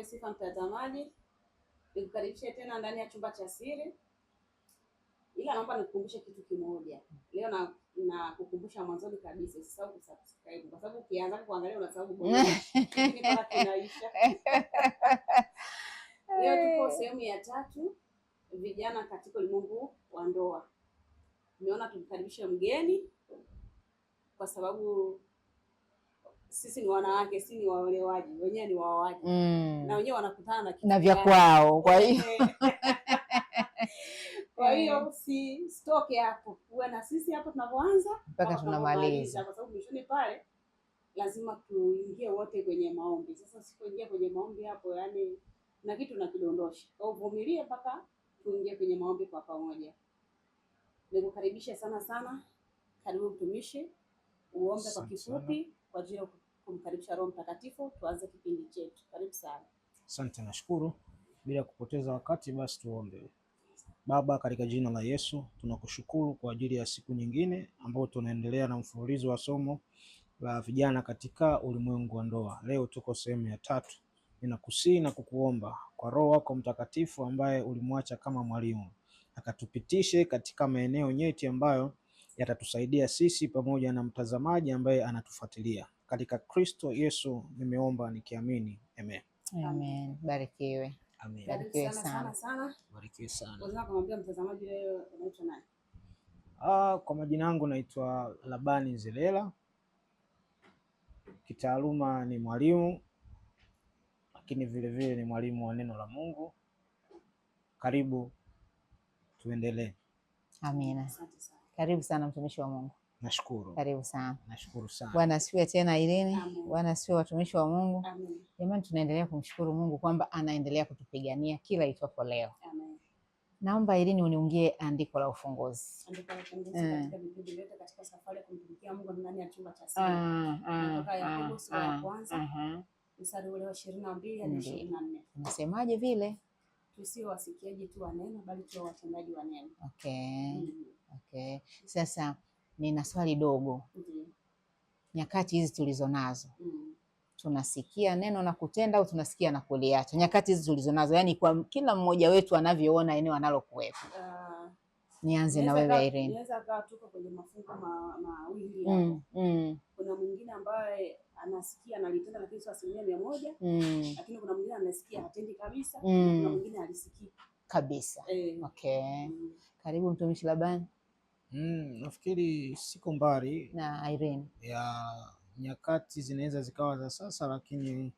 nikupe sifa mtazamaji, nikukaribishe tena ndani ya chumba cha siri. Ila naomba nikukumbushe kitu kimoja. Leo na kukumbusha mwanzoni kabisa, usisahau kusubscribe kwa sababu ukianza kuangalia unasahau kubonyeza lakini mpaka kinaisha. Leo tuko sehemu ya 3, vijana katika ulimwengu wa ndoa. Nimeona tumkaribishe mgeni kwa sababu sisi ni wanawake, si ni waolewaji, wenyewe ni waoaji. Na wenyewe wanakutana na kitu na vya kwao, kwa hiyo kwa hiyo stoke hapo. Uwe na sisi hapo tunapoanza mpaka tunamaliza, kwa sababu mwishoni pale lazima tuingie wote kwenye maombi. Sasa usipoingia kwenye maombi hapo, yani na kitu nakidondosha. Kwa uvumilie mpaka tuingie kwenye maombi kwa pamoja. Nikukaribisha sana. Karibu mtumishi, uombe kwa kifupi kwa ajili ya kumkaribisha Roho Mtakatifu, tuanze kipindi chetu. Karibu sana. Asante, nashukuru. Bila kupoteza wakati, basi tuombe. Baba, katika jina la Yesu tunakushukuru kwa ajili ya siku nyingine ambayo tunaendelea na mfululizo wa somo la vijana katika ulimwengu wa ndoa. Leo tuko sehemu ya 3. Ninakusihi na kukuomba kwa Roho wako Mtakatifu ambaye ulimwacha kama mwalimu, akatupitishe katika maeneo nyeti ambayo yatatusaidia sisi pamoja na mtazamaji ambaye anatufuatilia. Katika Kristo Yesu nimeomba nikiamini, amen. Amen. Barikiwe. Amen. Barikiwe sana. Barikiwe sana. Unaweza kumwambia mtazamaji leo unaitwa nani? Kwa majina yangu naitwa Labani Zelela. Kitaaluma ni mwalimu, lakini vile vile ni mwalimu wa neno la Mungu. Karibu tuendelee. Amina. Karibu sana mtumishi wa Mungu. Nashukuru. Karibu sana. Nashukuru sana. Bwana asifiwe tena Irene. Bwana asifiwe watumishi wa Mungu. Amen. Jamani, tunaendelea kumshukuru Mungu kwamba anaendelea kutupigania kila itwapo leo. Amen. Naomba Irene uniungie andiko la ufunguzi. Andiko la ufunguzi katika Biblia yote katika safari ya kumtumikia Mungu ndani ya chumba cha siri. Kutoka Yakobo sura ya kwanza mstari ule wa 22 hadi 24. Unasemaje vile? Tusio wasikiaji tu wa neno bali tuwe watendaji wa neno. Okay. Sasa nina swali dogo. Nyakati hizi tulizo nazo, tunasikia neno na kutenda au tunasikia na kuliacha? Nyakati hizi tulizo nazo, yani kwa kila mmoja wetu anavyoona eneo analokuwepo. Nianze na wewe Irene. Naweza kaa tuko kwenye mafungu mawili hapo. Kuna mwingine ambaye anasikia na alitenda lakini sio 100%. Lakini kuna mwingine anasikia hatendi kabisa. Kuna mwingine alisikii kabisa. Okay. Karibu mtumishi Labani. Nafikiri siko mbali na Irene. Ya nyakati zinaweza zikawa za sasa, lakini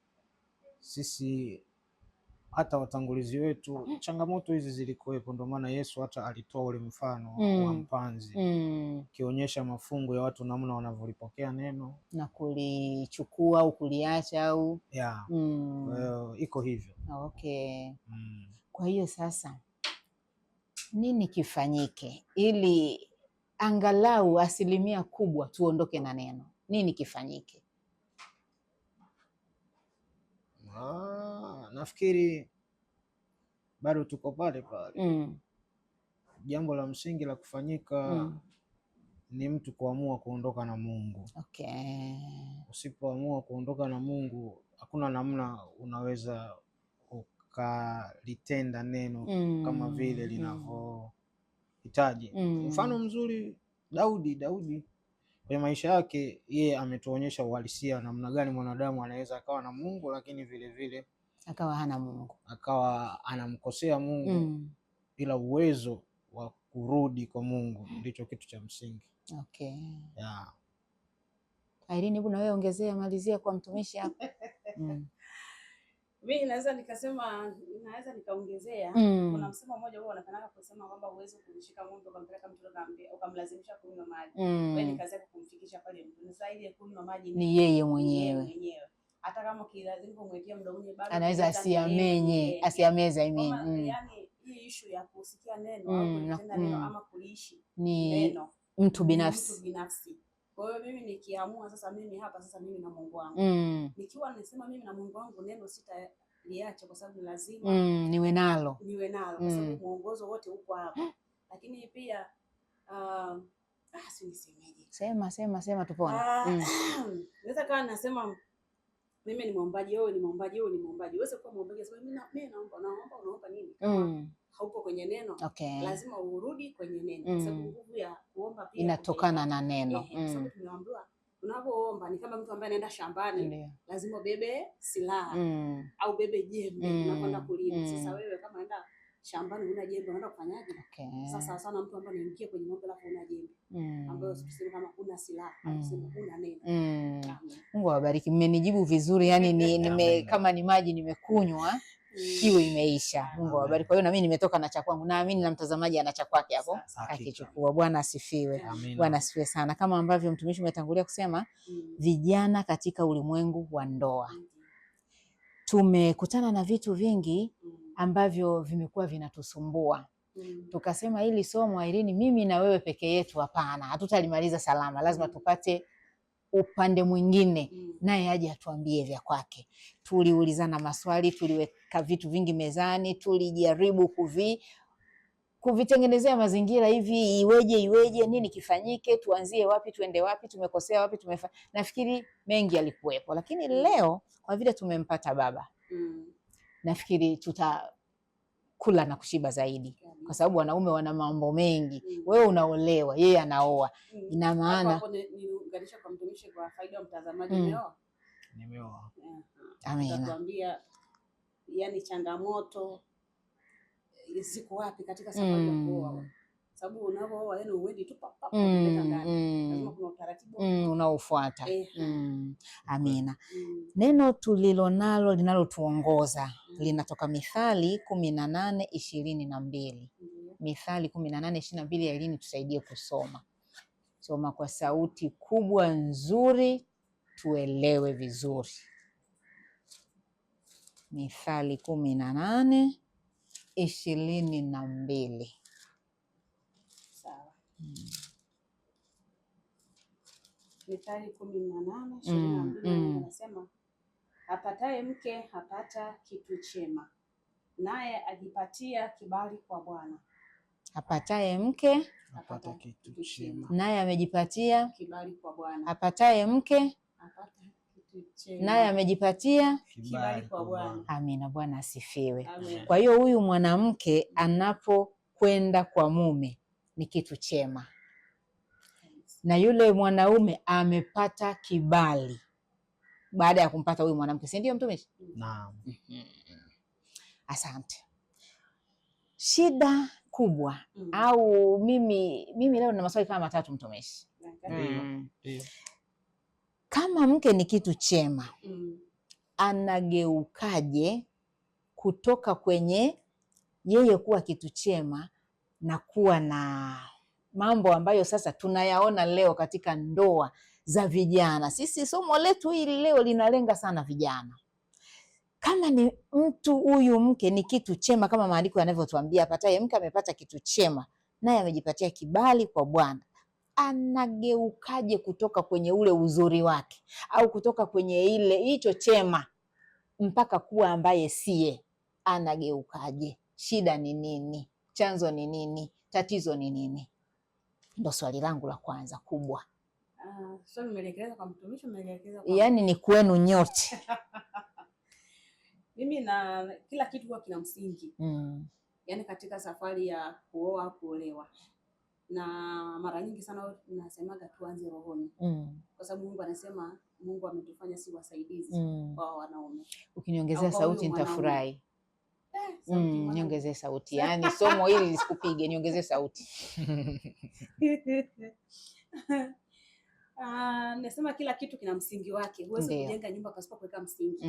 sisi hata watangulizi wetu changamoto hizi zilikuwepo. Ndio maana Yesu hata alitoa ule mfano wa mpanzi kionyesha mafungu ya watu namna wanavyolipokea neno na kulichukua au kuliacha au iko hivyo. Okay. Kwa hiyo sasa nini kifanyike ili angalau 1% kubwa tuondoke na neno? Nini kifanyike? Nafikiri bado tuko pale. Jambo la msingi la kufanyika ni mtu kuamua kuondoka na Mungu. Okay. Usipoamua kuondoka na Mungu, hakuna namna unaweza ukalitenda neno kama vile linavyohitaji. Mfano mzuri Daudi kwenye maisha yake, yeye ametuonyesha uhalisia namna gani mwanadamu anaweza akawa na Mungu lakini vile vile akawa hana Mungu, akawa anamkosea Mungu bila uwezo wa kurudi kwa Mungu. Ndicho kitu cha msingi. Okay. Irene, hebu na wewe ongezea, malizia kwa mtumishi hapa. Mimi naweza nikaongezea. Kuna msemo mmoja huo wanapenda kusema kwamba uwezo kumshika Mungu ukampeleka mtu ukamlazimisha kunywa maji. Wewe ni kazi yako kumfikisha pale mtu. Ni zaidi kunywa maji ni yeye mwenyewe. Hata kama kilazimu kumwekea mdomoni bado anaweza asiameza. Yani hii issue ya kusikia neno au kutenda neno ama kuliishi neno mtu binafsi. Kwa hiyo mimi nikiamua sasa mimi na Mungu wangu. Nikiwa nasema mimi na Mungu wangu neno sitaliacha kwa sababu lazima niwe nalo kwa sababu muongozo wote uko hapa. Lakini pia si nisemeje? Sema tupone. Naweza kaa nasema mimi ni mwombaji, wewe ni mwombaji, wewe ni mwombaji. Uweze kuwa mwombaji sasa mimi naomba nini? Haupo kwenye neno. Okay. Lazima urudi kwenye neno. Kwa sababu nguvu ya kuomba pia inatokana na neno. Kwa sababu tumeambiwa unapoomba ni kama mtu ambaye anaenda shambani, lazima ubebe silaha au bebe jembe unakwenda kulima. Sasa wewe kama unaenda shambani una jembe unaenda kufanyaje? Sasa sana mtu ambaye anaingia kwenye mambo alafu una jembe ambayo tuseme kama una silaha au tuseme una neno. Mungu awabariki. Mmenijibu vizuri, yani nime kama ni maji nimekunywa, kiu imeisha. Mungu awabariki. Kwa hiyo na mimi nimetoka na cha kwangu. Naamini na mtazamaji ana cha kwake hapo akichukua. Bwana asifiwe. Bwana asifiwe sana. Kama ambavyo mtumishi umetangulia kusema, vijana katika ulimwengu wa ndoa. Tumekutana na vitu vingi ambavyo vimekuwa vinatusumbua. Tukasema hili somo Irene, mimi na wewe peke yetu hapana, hatutalimaliza salama. Lazima tupate upande mwingine naye aje atuambie vya kwake. Tuliulizana maswali, tuliweka vitu vingi mezani, tulijaribu kuvitengenezea mazingira hivi iweje, nini kifanyike, tuanzie wapi, tuende wapi, tumekosea wapi, nafikiri mengi yalikuwepo, lakini leo kwa vile tumempata baba, nafikiri tutakula na kushiba zaidi, kwa sababu wanaume wana mambo mengi. Wewe unaolewa, yeye anaoa. Ina maana hapo niunganisha kwa mtumishi kwa faida ya mtazamaji. Nimeoa. Amina. Tuambia yani changamoto ziko wapi katika safari ya kuoa? Sababu unapooa yani uwendi tu papa kuleta ndani. Lazima kuna utaratibu unaofuata. Amina. Neno tulilonalo linalotuongoza linatoka Mithali 18:22. Mithali 18:22 ya Irene, tusaidie kusoma. Soma kwa sauti kubwa nzuri tuelewe vizuri. Mithali 18:22. Sawa. Mithali 18:22 anasema, apataye mke hapata kitu chema, naye ajipatia kibali kwa Bwana. Apataye mke apata kitu chema, naye amejipatia kibali kwa Bwana. Apataye mke apata kitu chema, naye amejipatia kibali kwa Bwana. Amina. Bwana asifiwe. Amen. Kwa hiyo huyu mwanamke anapokwenda kwa mume ni kitu chema, na yule mwanaume amepata kibali baada ya kumpata huyu mwanamke, si ndio mtumishi? Naam. Asante. Shida kubwa au mimi leo na maswali kama matatu mtumishi. Kama mke ni kitu chema, anageukaje kutoka kwenye yeye kuwa kitu chema na kuwa na mambo ambayo sasa tunayaona leo katika ndoa za vijana? Sisi somo letu hili leo linalenga sana vijana. Kama ni mtu huyu mke ni kitu chema kama maandiko yanavyotuambia, apataye mke amepata kitu chema naye amejipatia kibali kwa Bwana, anageukaje kutoka kwenye ule uzuri wake au kutoka kwenye ile hicho chema mpaka kuwa ambaye siye? Anageukaje? Shida ni nini? Chanzo ni nini? Tatizo ni nini? Ndo swali langu la kwanza kubwa. Swali umeelekeza kwa mtumishi, umeelekeza kwa yani ni kwenu nyote. Mimi na kila kitu huwa kina msingi. Yani katika safari ya kuoa kuolewa, na mara nyingi sana tunasemaga tuanze rohoni. Kwa sababu Mungu anasema, Mungu ametufanya si wasaidizi kwa wanaume. Ukiniongezea sauti nitafurahi. Niongezee sauti. Yani somo hili lisikupige, niongezee sauti. Nasema kila kitu kina msingi wake. Huwezi kujenga nyumba pasipo kuweka msingi.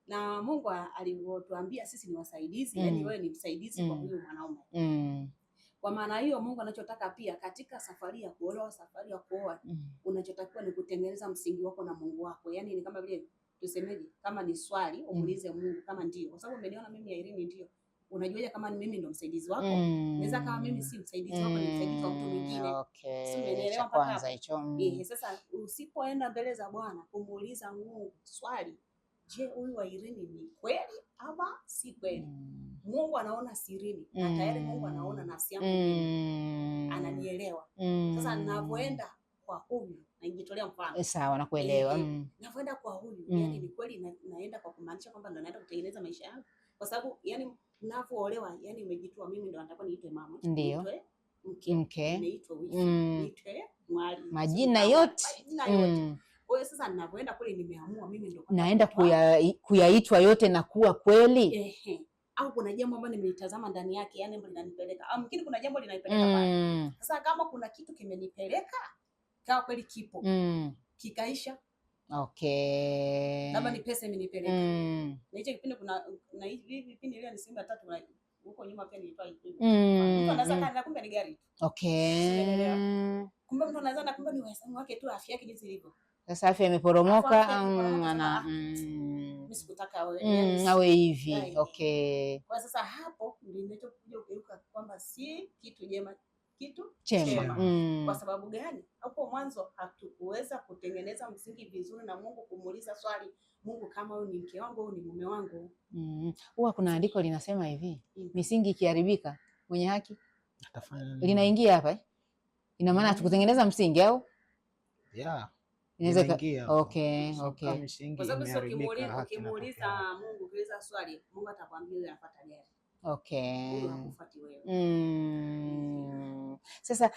Na Mungu alivyotuambia sisi ni wasaidizi, yani wewe ni msaidizi kwa huyo mwanaume. Kwa maana hiyo Mungu anachotaka pia katika safari ya kuolewa, safari ya kuoa, unachotakiwa ni kutengeneza msingi wako na Mungu wako. Yani ni kama vile tusemeje, kama ni swali umuulize Mungu kama ndio. Kwa sababu umeniona mimi Irene ndio. Unajuaje kama mimi ndo msaidizi wako? Naweza kama mimi si msaidizi wako, ni msaidizi wa mtu mwingine. Okay. Umeelewa kwanza hicho? Sasa usipoenda mbele za Bwana kumuuliza Mungu swali, je, huyu wa Irene ni kweli ama si kweli? Mungu anaona sirini, na tayari Mungu anaona nafsi yangu, ananielewa. Sasa ninapoenda kwa huyu, najitolea mfano. Sawa, nakuelewa. Navyoenda kwa huyu, yani ni kweli naenda kwa kumaanisha kwamba ndo naenda kutengeneza maisha yangu, kwa sababu yani ninapoolewa, yani umejitoa, mimi ndo nataka niitwe mama, niitwe mke, niitwe wifi, niitwe mwalimu, majina yote. Kwa hiyo sasa ninapoenda kule nimeamua mimi ndo naenda kuyaitwa yote na kuwa kweli. Au kuna jambo ambalo nimelitazama ndani yake, yani ambalo linanipeleka, au mwingine kuna jambo linanipeleka pale. Sasa kama kuna kitu kimenipeleka kama kweli kipo kikaisha, labda ni pesa imenipeleka, na hicho kipindi kuna na hivi vipindi ile ni Simba 3 huko nyuma pia nilitoa hivi, mtu anaweza kana kumbe ni gari tu, kumbe mtu anaweza na kumbe ni uwezo wake tu, afya yake jinsi ilivyo. Sasa afya imeporomoka, mimi sikutaka awe hivi. Kwa sasa hapo ndio ninachokuja kugeuka kwamba si kitu jema, kitu chema. Kwa sababu gani? Hapo mwanzo hatukuweza kutengeneza msingi vizuri na Mungu kumuuliza swali, Mungu, kama huyu ni mke wangu au ni mume wangu? Huwa kuna andiko linasema hivi, misingi ikiharibika mwenye haki atafanya, linaingia hapa. Ina maana hatukutengeneza msingi au? Inaweza kwa sababu sio ukimuuliza Mungu kiuliza swali, Mungu atakwambia yeye anafuata gari. Hakufuati wewe. Sasa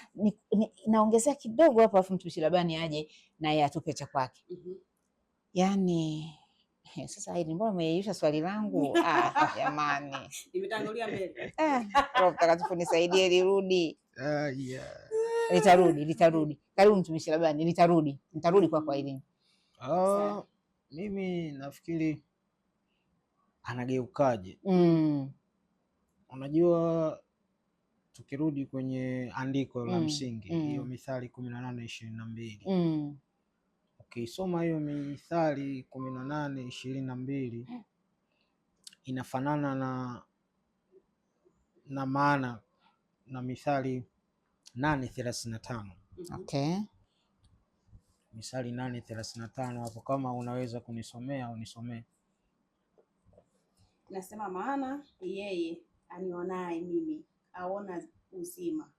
naongezea kidogo hapo, afu mtumishi Labani aje naye atupe cha kwake. Yaani sasa hili mbona umeyeyusha swali langu? Jamani. Nimetangulia mbele. Roho Mtakatifu nisaidie lirudi. Litarudi. Karibu mtumishi Labani, nitarudi kwako hili. Mimi nafikiri anageukaje? Unajua, tukirudi kwenye andiko la msingi, hiyo Mithali 18:22. Ukisoma hiyo Mithali 18:22 inafanana na maana na Mithali 8:35. Mithali 8:35 hapo, kama unaweza kunisomea unisomee. Nasema, maana yeye anionaye mimi aona uzima,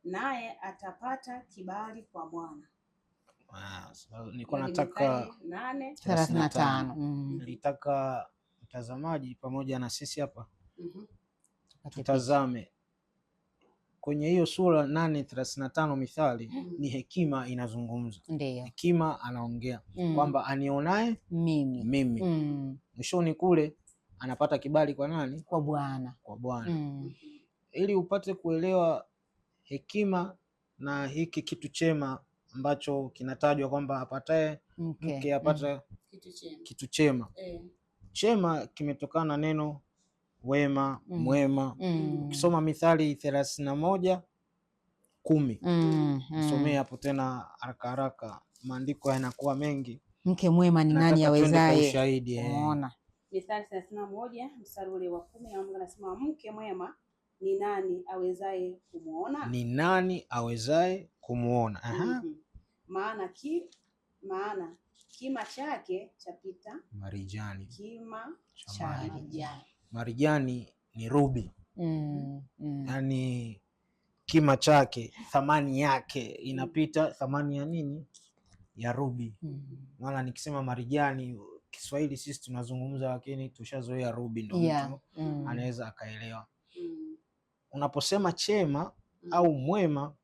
naye atapata kibali kwa Bwana. Nilikuwa nataka 8:35. Nilitaka mtazamaji pamoja na sisi hapa tutazame kwenye hiyo sura 8:35 Mithali. Ni hekima inazungumza. Hekima anaongea kwamba anionaye mimi. Mwishoni kule anapata kibali kwa nani? Kwa Bwana. Ili upate kuelewa hekima na hiki kitu chema ambacho kinatajwa kwamba apataye mke apata kitu chema. Chema kimetokana na neno wema, mwema. Ukisoma Mithali 31:10, somea hapo tena haraka, maandiko yanakuwa mengi. Mke mwema ni nani awezaye? Ushahidi. Unaona, Mithali 31 mstari ule wa 10, na Mungu anasema mke mwema ni nani awezaye kumuona? Ni nani awezaye kumuona? Maana kima chake chapita marijani. Kima cha marijani. Marijani ni rubi. Yaani kima chake, thamani yake inapita thamani ya nini? Ya rubi. Maana nikisema marijani, Kiswahili sisi tunazungumza, lakini tushazoea rubi, ndio mtu anaweza akaelewa. Unaposema chema au mwema,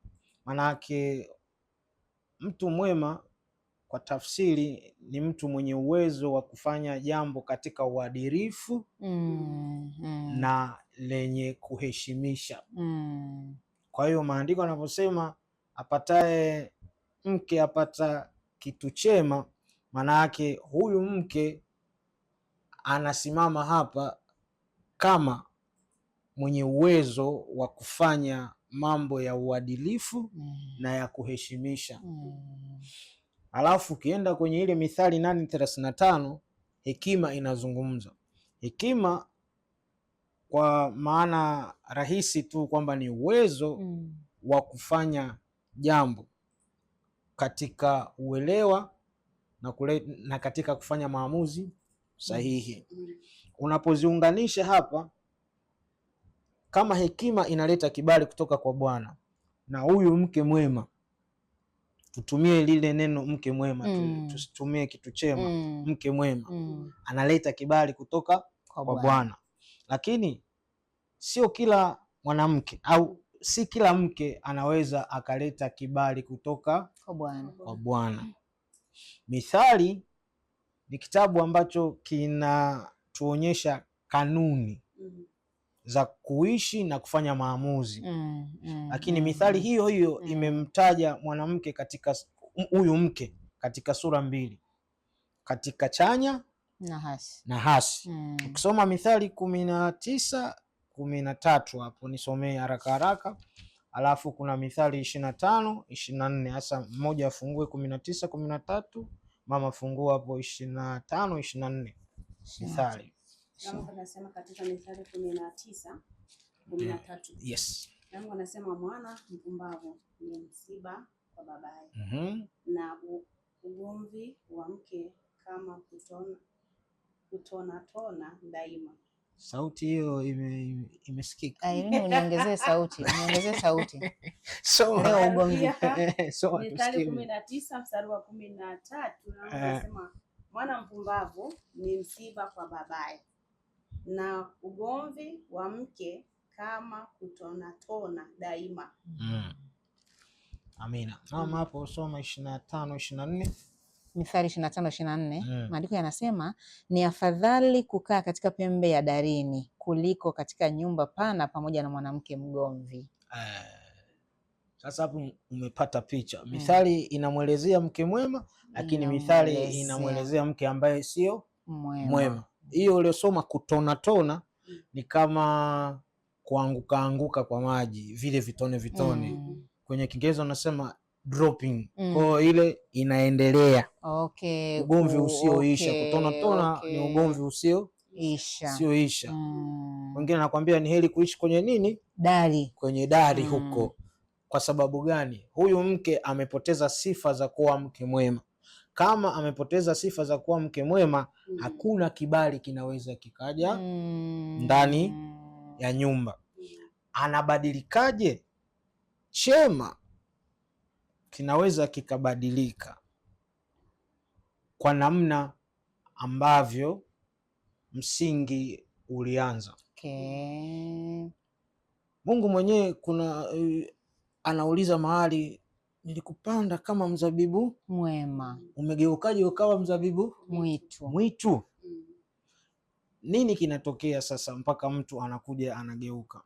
maana yake mtu mwema kwa tafsiri ni mtu mwenye uwezo wa kufanya jambo katika uadilifu na lenye kuheshimisha. Kwa hiyo maandiko yanaposema apataye mke apata kitu chema, maana yake huyu mke anasimama hapa kama mwenye uwezo wa kufanya mambo ya uadilifu na ya kuheshimisha. Alafu ukienda kwenye ile Mithali 8:35, hekima inazungumza. Hekima kwa maana rahisi tu kwamba ni uwezo wa kufanya jambo katika uelewa na katika kufanya maamuzi sahihi. Unapoziunganisha hapa, kama hekima inaleta kibali kutoka kwa Bwana na huyu mke mwema tutumie lile neno mke mwema, tusitumie kitu chema. Mke mwema analeta kibali kutoka kwa Bwana, lakini sio kila mwanamke au si kila mke anaweza akaleta kibali kutoka kwa Bwana. Mithali ni kitabu ambacho kinatuonyesha kanuni za kuishi na kufanya maamuzi. Lakini Mithali hiyo hiyo imemtaja mwanamke katika huyu mke katika sura mbili, katika chanya na hasi. Ukisoma Mithali 19:13 hapo nisomee haraka haraka, alafu kuna Mithali 25:24. Hasa mmoja afungue 19:13, mama fungua hapo 25:24. Mithali Mungu anasema katika Mithali 19:13. Yes. Mungu anasema mwana mpumbavu ni msiba kwa babaye. Na ugomvi wa mke kama kutona daima. Sauti hiyo imesikika. Uniongezee sauti, So leo ugomvi. Mithali 19:13 na anasema mwana mpumbavu ni msiba kwa babaye, na ugomvi wa mke kama kutona daima. Amina. Mama hapo soma 25:24. Mithali 25:24. Maandiko yanasema ni afadhali kukaa katika pembe ya darini kuliko katika nyumba pana pamoja na mwanamke mgomvi. Sasa hapo umepata picha. Mithali inamwelezea mke mwema, lakini Mithali inamwelezea mke ambaye sio mwema. Hiyo uliosoma kutona ni kama kuanguka kwa maji, vile vitone. Kwenye Kiingereza unasema dropping. Kwa ile inaendelea. Ugomvi usioisha. Kutona ni ugomvi usioisha. Wengine nakwambia ni heri kuishi kwenye nini? Kwenye dari huko. Kwa sababu gani? Huyu mke amepoteza sifa za kuwa mke mwema. Kama amepoteza sifa za kuwa mke mwema, hakuna kibali kinaweza kikaja ndani ya nyumba. Anabadilikaje? Chema kinaweza kikabadilika kwa namna ambavyo msingi ulianza. Mungu mwenyewe anauliza mahali, nilikupanda kama mzabibu mwema, umegeukaje ukawa mzabibu mwitu? Nini kinatokea sasa mpaka mtu anakuja anageuka?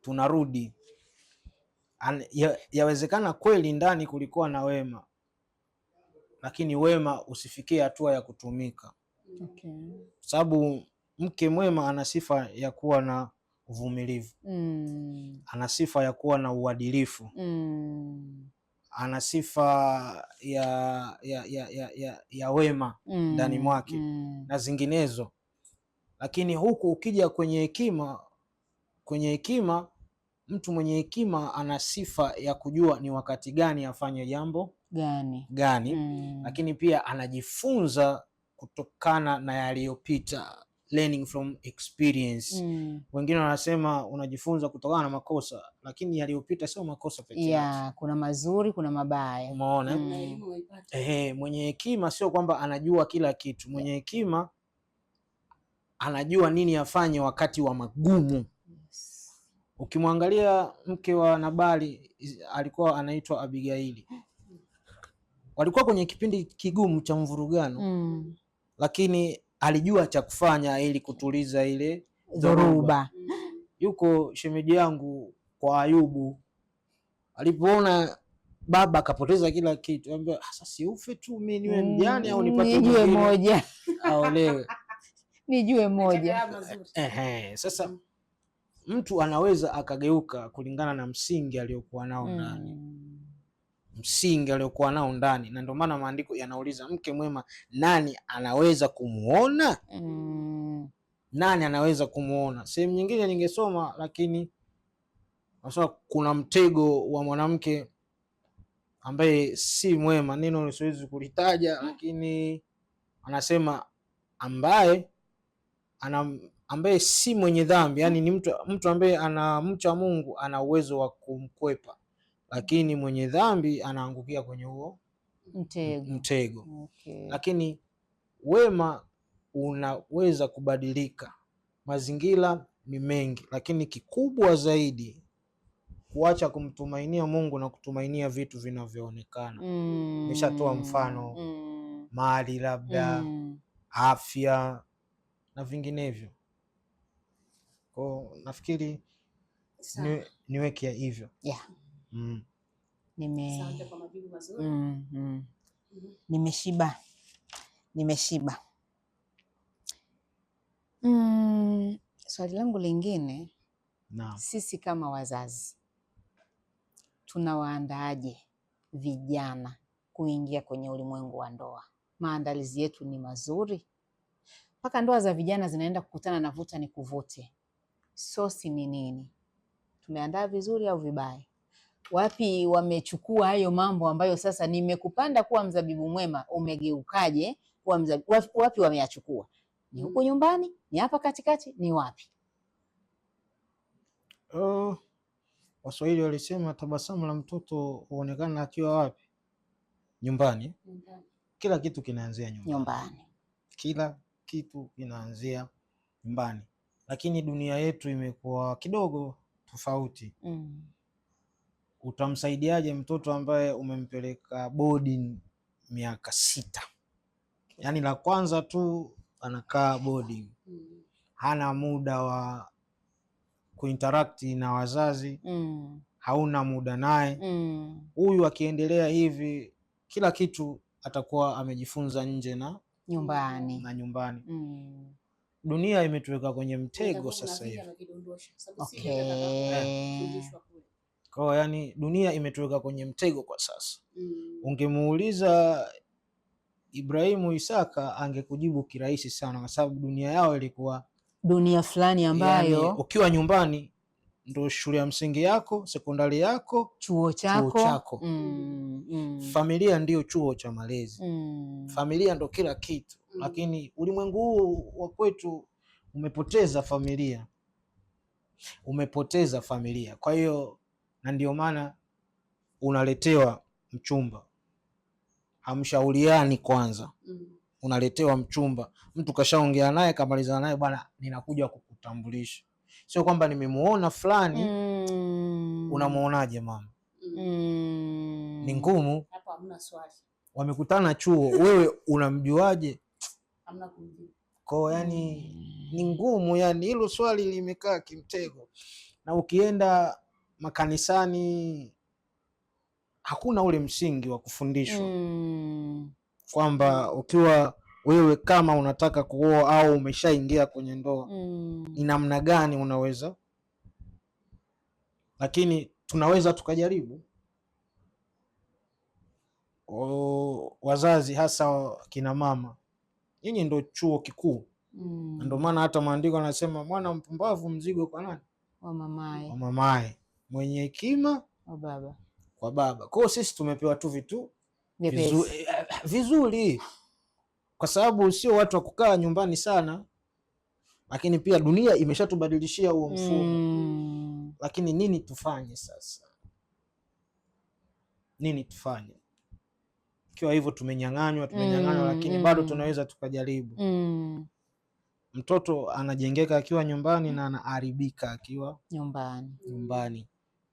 Tunarudi, yawezekana kweli ndani kulikuwa na wema, lakini wema usifikie hatua ya kutumika. Sababu mke mwema ana sifa ya kuwa na uvumilivu, ana sifa ya kuwa na uadilifu, ana sifa ya wema ndani mwake na zinginezo. Lakini huku ukija kwenye hekima, mtu mwenye hekima ana sifa ya kujua ni wakati gani afanye jambo gani. Lakini pia anajifunza kutokana na yaliyopita, learning from experience. Wengine wanasema unajifunza kutokana na makosa, lakini yaliyopita sio makosa pekee yake. Kuna mazuri, kuna mabaya. Umeona? Mwenye hekima sio kwamba anajua kila kitu. Mwenye hekima anajua nini afanye wakati wa magumu. Ukimwangalia mke wa Nabali alikuwa anaitwa Abigaili. Walikuwa kwenye kipindi kigumu cha mvurugano, lakini alijua cha kufanya ili kutuliza ile dhoruba. Yuko shemeji yangu kwa Ayubu, alipoona baba akapoteza kila kitu, anambia sasa si ufe tu, mimi niwe mjane au nipate nijue moja aolewe. Nijue moja. Sasa mtu anaweza akageuka kulingana na msingi aliyokuwa nao ndani. Na ndio maana maandiko yanauliza mke mwema nani anaweza kumuona? Nani anaweza kumuona? Sehemu nyingine ningesoma, lakini nasema kuna mtego wa mwanamke ambaye si mwema, neno siwezi kulitaja, lakini anasema ambaye si mwenye dhambi, yani ni mtu ambaye anamcha Mungu, ana uwezo wa kumkwepa, lakini mwenye dhambi anaangukia kwenye huo mtego. Okay. Lakini wema unaweza kubadilika. Mazingira ni mengi, lakini kikubwa zaidi kuacha kumtumainia Mungu na kutumainia vitu vinavyoonekana. Nimeshatoa mfano mali, labda afya na vinginevyo. Kwa nafikiri niweke hivyo. Yeah. Nimeshiba. Swali langu lingine, sisi kama wazazi tunawaandaaje vijana kuingia kwenye ulimwengu wa ndoa? Maandalizi yetu ni mazuri? Mpaka ndoa za vijana zinaenda kukutana na vuta ni kuvute. Sosi ni nini? Tumeandaa vizuri au vibaya? Wapi wamechukua hayo mambo ambayo sasa nimekupanda kuwa mzabibu mwema, umegeukaje kuwa mzabibu? Wapi wameyachukua? Ni huko nyumbani? Ni hapa katikati? Ni wapi? Waswahili walisema tabasamu la mtoto huonekana akiwa wapi? Nyumbani. Kila kitu kinaanzia nyumbani. Kila kitu kinaanzia nyumbani. Lakini dunia yetu imekuwa kidogo tofauti. Utamsaidiaje mtoto ambaye umempeleka boarding miaka 6? Yaani la kwanza tu anakaa boarding. Hana muda wa kuinteract na wazazi. Hauna muda naye. Huyu akiendelea hivi, kila kitu atakuwa amejifunza nje na nyumbani. Dunia imetuweka kwenye mtego sasa hivi. Okay. Kwa yani dunia imetuweka kwenye mtego kwa sasa. Ungemuuliza Ibrahimu Isaka angekujibu kirahisi sana, kwa sababu dunia yao ilikuwa dunia fulani ambayo yani, ukiwa nyumbani ndo shule ya msingi yako, sekondari yako, chuo chako. Familia ndio chuo cha malezi. Familia ndo kila kitu. Lakini ulimwengu huu wa kwetu umepoteza familia. Kwa hiyo na ndio maana unaletewa mchumba, hamshauriani kwanza. Unaletewa mchumba, mtu kashaongea naye, kamalizana naye, bwana ninakuja kukutambulisha. Sio kwamba nimemuona fulani. Unamuonaje mama? Ni ngumu. Hapo hamna swali. Wamekutana chuo, wewe unamjuaje? Hamna kujibu. Kwa yani ni ngumu, yani hilo swali limekaa kimtego. Na ukienda makanisani hakuna ule msingi wa kufundishwa kwamba ukiwa wewe kama unataka kuoa au umeshaingia kwenye ndoa ni namna gani unaweza. Lakini tunaweza tukajaribu. Wazazi hasa kina mama, nyinyi ndo chuo kikuu. Ndio maana hata maandiko yanasema mwana mpumbavu mzigo kwa nani? Wa mamaye. Mwenye hekima kwa baba. Kwa hiyo sisi tumepewa tu vitu vizuri, kwa sababu sio watu wa kukaa nyumbani sana. Lakini pia dunia imeshatubadilishia huo mfumo. Lakini nini tufanye sasa? Nini tufanye? Ikiwa hivyo tumenyang'anywa, lakini bado tunaweza tukajaribu. Mtoto anajengeka akiwa nyumbani na anaharibika akiwa nyumbani.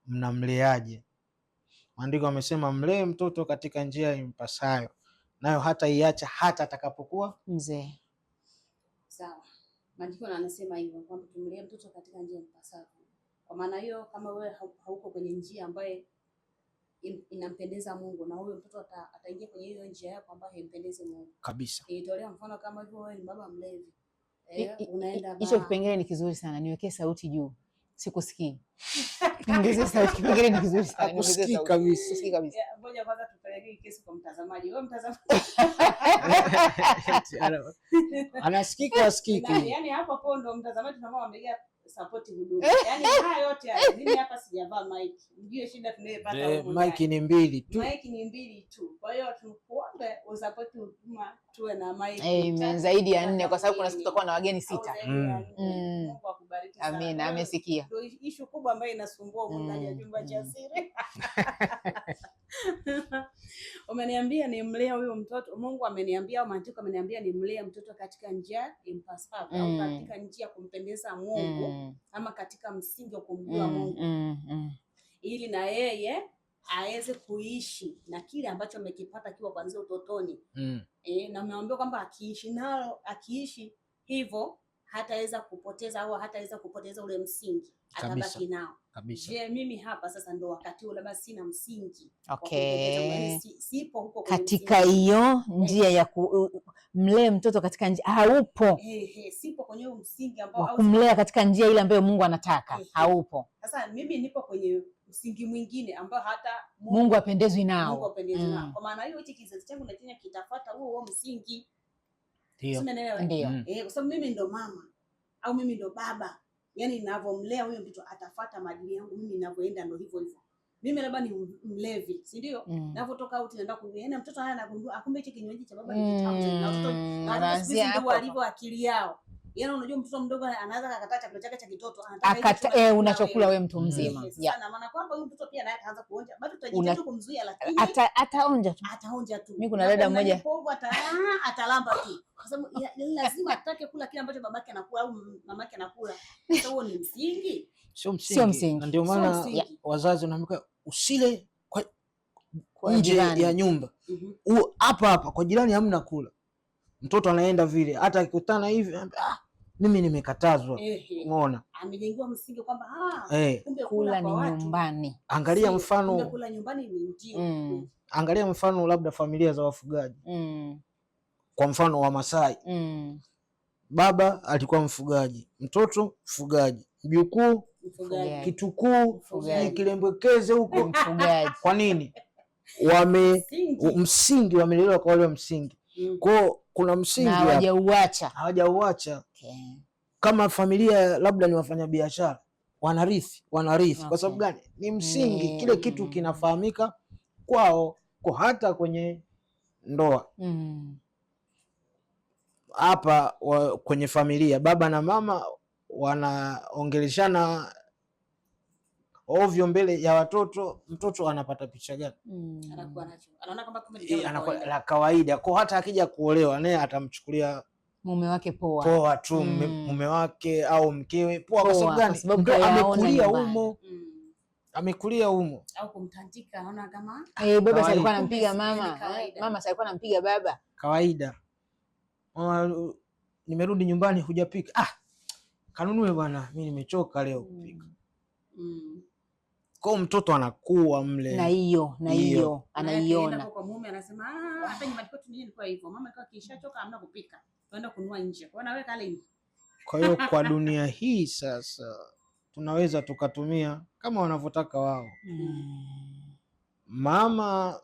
Mnamleaje? Maandiko amesema mlee mtoto katika njia impasayo, nayo hata iacha hata atakapokuwa mzee. Sawa. Maandiko anasema hivyo kwamba tumlee mtoto katika njia impasayo. Kwa maana hiyo kama wewe hauko kwenye njia ambayo inampendeza Mungu, na huyo mtoto ataingia kwenye hiyo njia yako ambayo haimpendezi Mungu kabisa. Nitolea mfano kama hivyo, wewe ni baba mlevi. Unaenda hicho kipengele ni kizuri sana, niwekee sauti juu. Sikusikii. Niongezee sauti, kipengele ni kizuri sana. Niongezee sauti kabisa. Sikii kabisa. Ngoja kwanza tupeleke kesi kwa mtazamaji. Wewe mtazamaji. Anasikika asikiki. Yaani hapo ndo mtazamaji tunamwona amegea support huduma. Yaani haya yote haya. Mimi hapa sijavaa mic. Ndio shida tunayopata huko. Mic ni mbili tu. Mic ni mbili tu. Kwa hiyo tunakuomba usupport huduma, tuwe na mic. Amen. Zaidi ya 4 kwa sababu kuna siku tutakuwa na wageni 6. Mungu akubariki sana. Amina, amesikia. Ndio issue kubwa ambayo inasumbua huko ndani ya chumba cha siri. umeniambia nimlee huyo mtoto, Mungu ameniambia au maandiko ameniambia nimlee mtoto katika njia impasayo au katika njia kumpendeza Mungu ama katika msingi wa kumjua Mungu ili na yeye aweze kuishi na kile ambacho amekipata kiwa kuanzia utotoni. Na ameambiwa kwamba akiishi hivyo hataweza kupoteza au hataweza kupoteza ule msingi, atabaki nao. Je, mimi hapa sasa ndo wakati ule basi sina msingi. Sipo huko katika hiyo njia ya kumlea mtoto katika njia, haupo. Sipo kwenye huo msingi ambao au kumlea katika njia ile ambayo Mungu anataka. Haupo. Sasa mimi nipo kwenye msingi mwingine ambao hata Mungu apendezwi nao. Mungu apendezwi nao. Kwa maana hiyo hichi kizazi changu na chenye kitafuata huo msingi. Ndio. Kwa sababu mimi ndo mama au mimi ndo baba, yani ninavyomlea huyo mtoto atafuata maadili yangu mimi ninavyoenda, ndo hivyo hivyo. Mimi labda ni mlevi, si ndio? Ninapotoka out naenda kunywa, mtoto haya anagundua akumbe hichi kinywaji cha baba ni kitamu. Na mtoto ndio walivyo akili yao. Yaani unajua mtoto mdogo anaweza akakataa chakula chake cha kitoto, anataka unachokula wewe mtu mzima. Sana maana kwamba huyu mtoto pia naye ataanza kuonja. Bado tutajitahidi kumzuia, lakini ataonja tu. Mimi kuna dada mmoja atalamba tu. Kwa sababu lazima atake kula kile ambacho babake anakula au mamake anakula. Sasa huo ni msingi. Sio msingi. Na ndio maana wazazi wanaamka usile kwa nje ya nyumba. Hapa kwa jirani hamna kula. Mtoto anaenda vile, hata akikutana hivi mimi nimekatazwa. Unaona? Amejengiwa msingi kwamba kumbe kula ni nyumbani. Angalia mfano, kumbe kula nyumbani ni ndio. Angalia mfano labda familia za wafugaji. Kwa mfano wa Masai. Baba alikuwa mfugaji, mtoto mfugaji, mjukuu mfugaji, kitukuu kilembekeze huko mfugaji. Kwa nini? Msingi wamelelewa kwa wale msingi. Kwa kuna msingi hawajauacha. Kama familia labda ni wafanyabiashara, wanarithi. Kwa sababu gani? Ni msingi. Kile kitu kinafahamika kwao. Kwa hata kwenye ndoa hapa kwenye familia, baba na mama wanaongeleshana ovyo mbele ya watoto, mtoto anapata picha gani? Anaona kama kumbe la kawaida. Kwa hata akija kuolewa naye atamchukulia mume wake poa tu. Mume wake au mkewe poa. Kwa sababu gani? Amekulia humo. Au kumtandika, anaona kama baba alikuwa anampiga mama alikuwa anampiga baba. Kawaida. Nimerudi nyumbani hujapika. Kanunue bwana, mimi nimechoka leo kupika. Kwa mtoto anakuwa mle na hiyo anaiona kwa mume, anasema hapa nyumbani kwetu nini kwa hivyo mama kwa kishachoka hamna kupika, tuenda kununua nje. Kwa hiyo naweka ile. Kwa hiyo kwa dunia hii sasa tunaweza tukatumia kama wanavyotaka wao. Mama,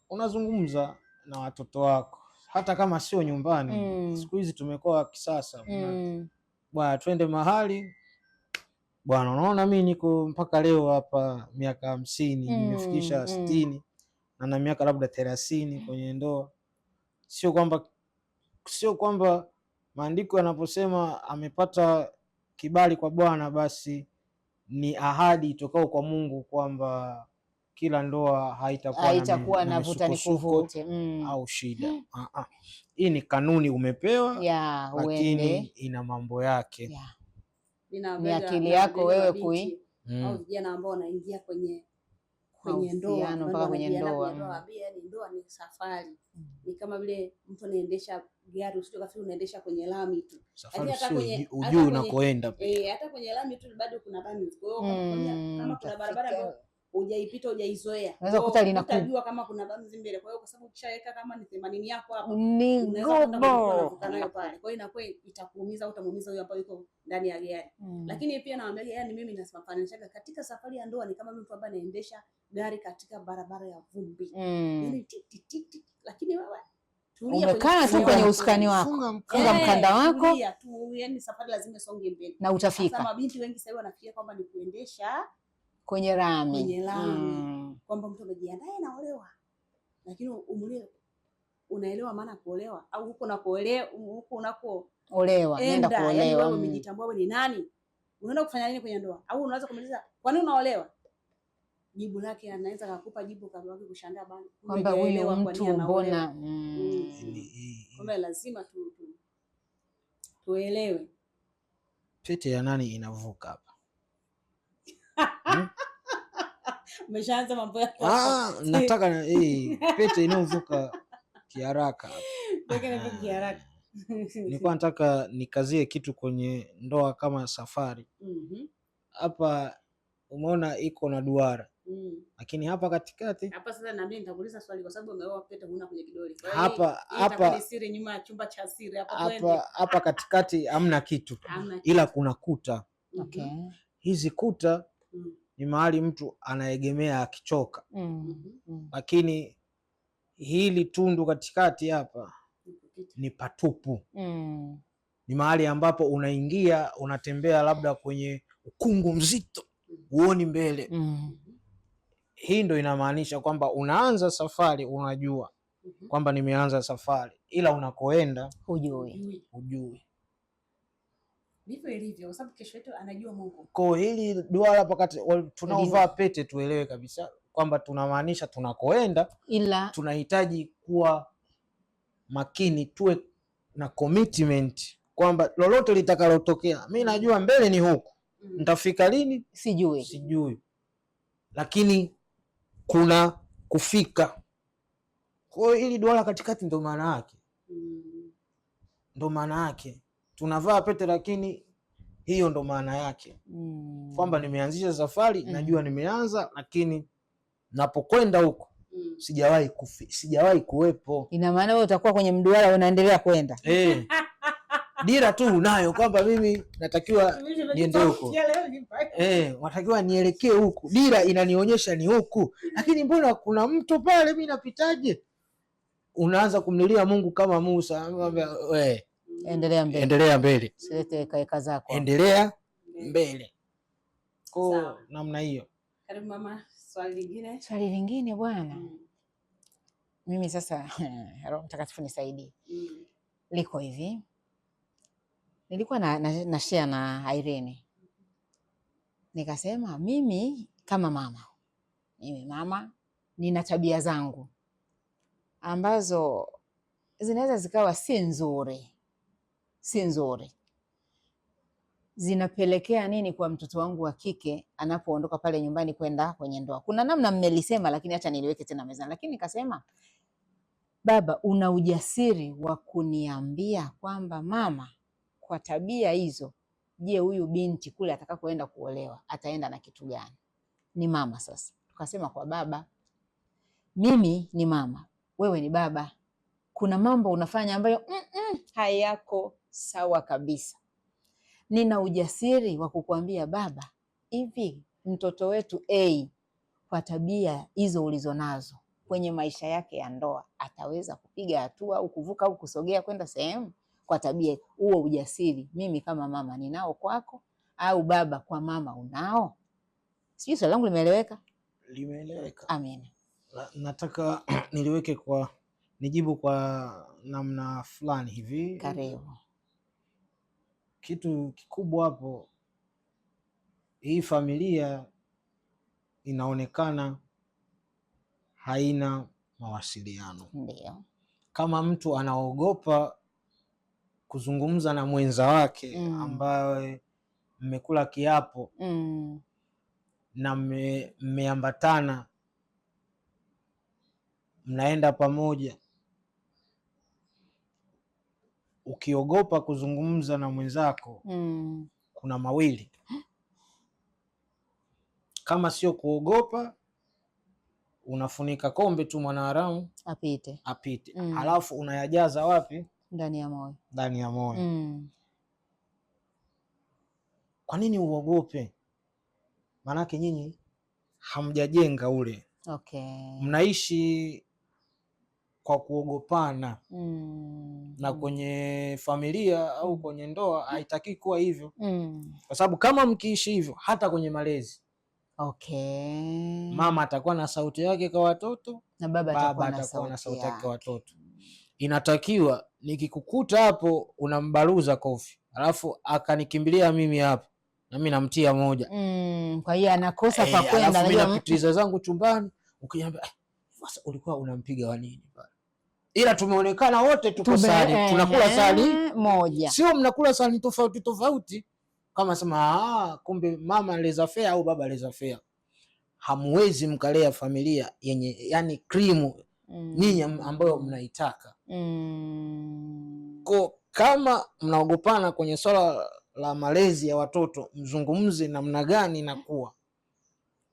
unazungumza na watoto wako hata kama sio nyumbani. Siku hizi tumekuwa kisasa. Bwana twende mahali. Bwana unaona mimi niko mpaka leo hapa miaka 50, nimefikisha 60 na miaka labda 30 kwenye ndoa. Sio kwamba maandiko yanaposema amepata kibali kwa Bwana basi ni ahadi itokao kwa Mungu kwamba kila ndoa haitakuwa na vuta nikuvute au shida. Hii ni kanuni umepewa, lakini ina mambo yake. Ni akili yako wewe au vijana ambao wanaingia kwenye ndoa mpaka kwenye ndoa. Ndoa ni safari. Ni kama vile mtu anaendesha gari, usije kafikiri unaendesha kwenye lami tu. Safari ujui unakoenda. Hata kwenye lami tu bado kuna bani. Kwa hiyo kama kuna barabara ambayo hujaipita hujaizoea, unaweza kukuta utajua kama kuna bamzi mbele. Kwa hiyo kwa sababu ukishaweka kama ni 80 yako hapo unaweza kuvuka nayo pale. Kwa hiyo inakuwa itakuumiza au utamuumiza huyo ambaye yuko ndani ya gari. Lakini pia nawaambia, yani mimi nafanishaga katika safari ya ndoa ni kama mtu ambaye anaendesha gari katika barabara ya vumbi. Yani lakini wewe umekaa tu kwenye usukani wako, funga mkanda wako tu, yani safari lazima isonge mbele na utafika. Sasa mabinti wengi sasa wanafikia kwamba ni kuendesha kwenye lami. Kwamba mtu amejiandaa na olewa, lakini umulie unaelewa maana kuolewa au huko unakoelewa huko unakoolewa nenda kuolewa. Yani wewe umejitambua wewe ni nani, unaenda kufanya nini kwenye ndoa, au unaweza kumuuliza kwa nini unaolewa, jibu lake anaweza kukupa jibu kabaki kushangaa bana, kwamba huyu mtu mbona kwamba lazima tuelewe pete ya nani inavuka hapa. Umeshaanza mambo yako. Nataka pete inayovuka kiharaka hapa. Pete inavuka kiharaka. Nilikuwa nataka nikazie kitu kwenye ndoa kama safari. Hapa umeona iko na duara. Lakini hapa katikati. Hapa sasa na mimi nitakuuliza swali kwa sababu umeoa pete huna kwenye kidole. Hapa ni siri nyuma ya chumba cha siri hapa. Hapa katikati hamna kitu. Ila kuna kuta. Okay. Hizi kuta ni mahali mtu anaegemea akichoka. Lakini hili tundu katikati hapa ni patupu. Ni mahali ambapo unaingia, unatembea labda kwenye ukungu mzito, huoni mbele. Hii ndo inamaanisha kwamba unaanza safari unajua kwamba nimeanza safari, ila unakoenda hujui. Ndivyo ilivyo kwa sababu kesho yetu anajua Mungu. Kwa hili duara pakati tunaovaa pete tuelewe kabisa kwamba tunamaanisha tunakoenda, ila tunahitaji kuwa makini, tuwe na commitment kwamba lolote litakalotokea, mimi najua mbele ni huku. Nitafika lini sijui. Lakini kuna kufika. Kwa hiyo hili duara katikati ndo maana yake. Ndo maana yake. Tunavaa pete lakini hiyo ndo maana yake. Kwamba nimeanzisha safari, najua nimeanza, lakini napokwenda huko sijawahi kuwepo. Ina maana wewe utakuwa kwenye mduara unaendelea kwenda. Dira tu unayo kwamba mimi natakiwa niende huko. Natakiwa nielekee huku. Dira inanionyesha ni huku. Lakini mbona kuna mto pale, mimi napitaje? Unaanza kumlilia Mungu kama Musa, anamwambia wewe endelea mbele. Silete kaeka zako. Endelea mbele. Kwa namna hiyo. Karibu mama, swali lingine bwana. Mimi sasa Roho Mtakatifu nisaidie. Liko hivi. Nilikuwa na share na Irene. Nikasema mimi kama mama nina tabia zangu ambazo zinaweza zikawa si nzuri. Zinapelekea nini kwa mtoto wangu wa kike anapoondoka pale nyumbani kwenda kwenye ndoa. Kuna namna mmelisema, lakini acha niliweke tena mezani. Lakini nikasema baba, una ujasiri wa kuniambia kwamba mama, kwa tabia hizo, je, huyu binti kule atakapoenda kuolewa ataenda na kitu gani? Ni mama sasa. Tukasema kwa baba, mimi ni mama, wewe ni baba. Kuna mambo unafanya ambayo hayako sawa kabisa. Nina ujasiri wa kukuambia baba, hivi mtoto wetu kwa tabia hizo ulizonazo kwenye maisha yake ya ndoa ataweza kupiga hatua au kuvuka au kusogea kwenda sehemu kwa tabia huo? Ujasiri mimi kama mama ninao kwako, au baba kwa mama unao? Sijui swali langu limeeleweka? Limeeleweka. Amen. Nataka nijibu kwa namna fulani hivi. Karibu. Kitu kikubwa hapo, hii familia inaonekana haina mawasiliano. Ndio. Kama mtu anaogopa kuzungumza na mwenza wake ambaye mmekula kiapo na mmeambatana, mnaenda pamoja, ukiogopa kuzungumza na mwenzako kuna mawili. Kama sio kuogopa, unafunika kombe tu mwanaharamu apite. Halafu unayajaza wapi? Ndani ya moyo. Kwa nini uogope? Maanake nyinyi hamjajenga ule. Okay. Mnaishi kwa kuogopana. Na kwenye familia au kwenye ndoa haitaki kuwa hivyo. Kwa sababu kama mkiishi hivyo, hata kwenye malezi, mama atakuwa na sauti yake kwa watoto na baba atakuwa na sauti yake kwa watoto. Inatakiwa nikikukuta hapo unambaruza kofi, alafu akanikimbilia mimi hapa, na mimi namtia moja. Kwa hiyo anakosa pa kwenda, anajua napitiza zangu chumbani, ukiniambia sasa ulikuwa unampiga wa nini pale? Ila tumeonekana wote tuko sali, tunakula sali moja, sio mnakula sali tofauti tofauti. Kama sema kumbe mama leza fair au baba leza fair. Hamuwezi mkalea familia yenye yani krimu ninyi ambayo mnaitaka. Kwa kama mnaogopana kwenye swala la malezi ya watoto, mzungumze namna gani na kuwa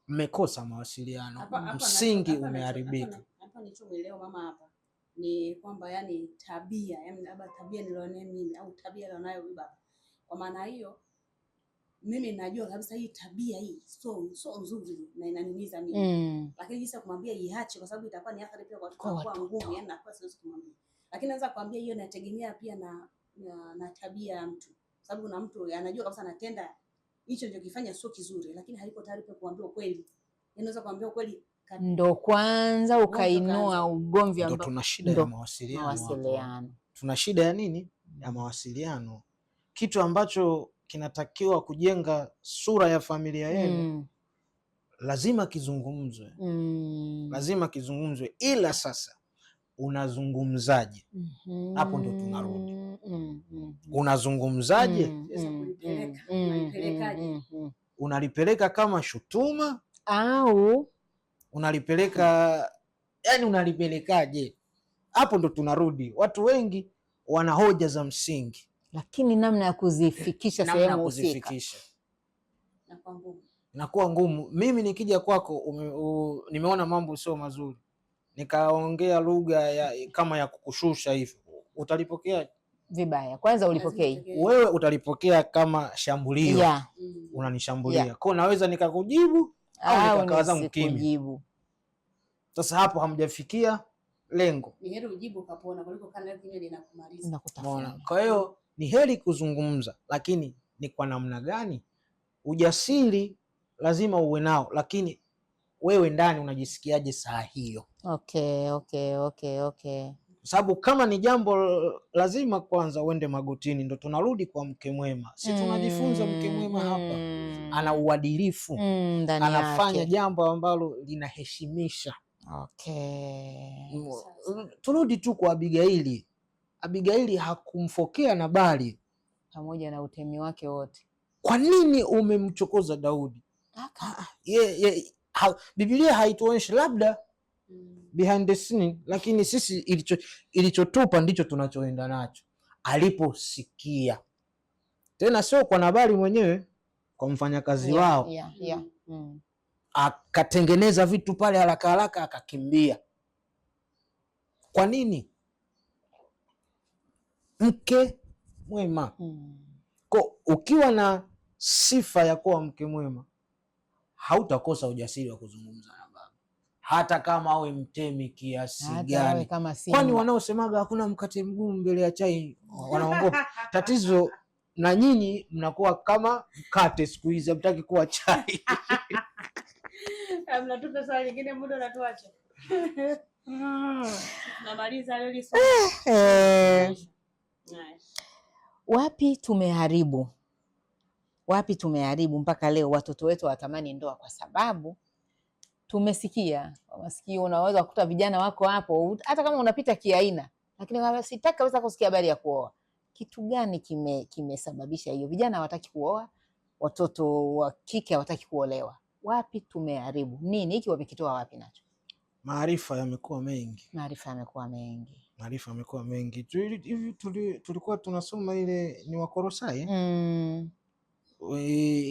mmekosa mawasiliano, msingi umeharibika. Hapa nilichoelewa mama hapa ni kwamba yani tabia, yani labda tabia nilionayo mimi au tabia alionayo baba. Kwa maana hiyo mimi najua kabisa hii tabia hii so nzuri na inaniumiza mimi. Lakini jinsi ya kumwambia iache kwa sababu itakuwa ni athari pia kwa ngumu, yani nakuwa siwezi kumwambia. Lakini naweza kuambia hiyo inategemea pia na tabia ya mtu. Sababu na mtu anajua kabisa anatenda hicho ndio kifanya sio kizuri, lakini hayuko tayari pia kuambia ukweli. Unaweza kuambia ukweli ndo kwanza ukainua ugomvi ambao tuna shida ya mawasiliano. Tuna shida ya nini? Ya mawasiliano. Kitu ambacho kinatakiwa kujenga sura ya familia yenu lazima kizungumzwe. Lazima kizungumzwe, ila sasa unazungumzaje? Hapo ndo tunarudi. Unazungumzaje? Unalipeleka kama shutuma au unalipeleka yani unalipelekaje? Hapo ndo tunarudi. Watu wengi wana hoja za msingi, lakini namna ya kuzifikisha sehemu husika inakuwa ngumu. Mimi nikija kwako nimeona mambo sio mazuri, nikaongea lugha kama ya kukushusha hivi, utalipokea vibaya. Kwanza ulipokei wewe, utalipokea kama shambulio. Unanishambulia kwa naweza nikakujibu au nikakaza mkimya. Sasa hapo hamjafikia lengo. Ni heri ujibu kapona kuliko kana kimya linakumaliza. Kwa hiyo ni heri kuzungumza, lakini ni kwa namna gani? Ujasiri lazima uwe nao, lakini wewe ndani unajisikiaje saa hiyo? Okay. Sababu kama ni jambo lazima kwanza uende magotini, ndo tunarudi kwa mke mwema. Si tunajifunza mke mwema hapa ana uadilifu, anafanya jambo ambalo linaheshimisha. Turudi tu kwa Abigaili. Abigaili hakumfokea Nabali pamoja na utemi wake wote. Kwa nini umemchokoza Daudi? Biblia haituonyeshi, labda behind the scene, lakini sisi ilichotupa ndicho tunachoenda nacho. Aliposikia, tena sio kwa Nabali mwenyewe, kwa mfanyakazi wao. Akatengeneza vitu pale haraka haraka akakimbia. Kwa nini? Mke mwema. Kwa ukiwa na sifa ya kuwa mke mwema, hautakosa ujasiri wa kuzungumza na baba, hata kama awe mtemi kiasi gani. Kwani wanaosemaga hakuna mkate mgumu mbele ya chai wanaogopa. Tatizo na nyinyi mnakuwa kama mkate siku hizi, hamtaki kuwa chai. Mnatupa swali lingine, muda unatuacha. Namaliza leo Wapi tumeharibu mpaka leo watoto wetu watamani ndoa? Kwa sababu tumesikia masikio, unaweza kukuta vijana wako hapo, hata kama unapita kiaina, lakini sitaki kabisa kusikia habari ya kuoa. Kitu gani kimesababisha hiyo? Vijana hawataki kuoa, watoto wa kike hawataki kuolewa. Wapi tumeharibu? Nini hiki wamekitoa wapi nacho? Maarifa yamekuwa mengi. Hivi tulikuwa tunasoma ile ni Wakolosai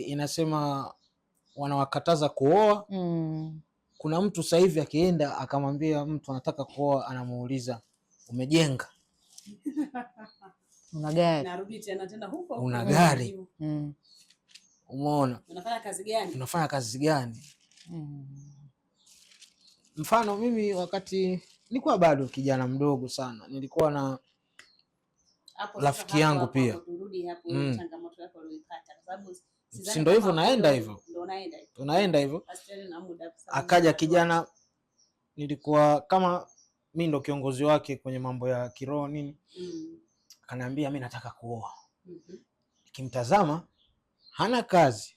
inasema wanawakataza kuoa. Kuna mtu sasa hivi akienda akamwambia mtu anataka kuoa, anamuuliza umejenga? Una gari? Narudi tena huko. Una gari? Umeona? Unafanya kazi gani? Mfano mimi wakati nilikuwa bado kijana mdogo sana, nilikuwa na rafiki yangu pia. Si ndio hivyo, tunaenda hivyo. Akaja kijana, nilikuwa kama mimi ndo kiongozi wake kwenye mambo ya kiroho nini. Akaniambia mimi nataka kuoa. Nikimtazama hana kazi,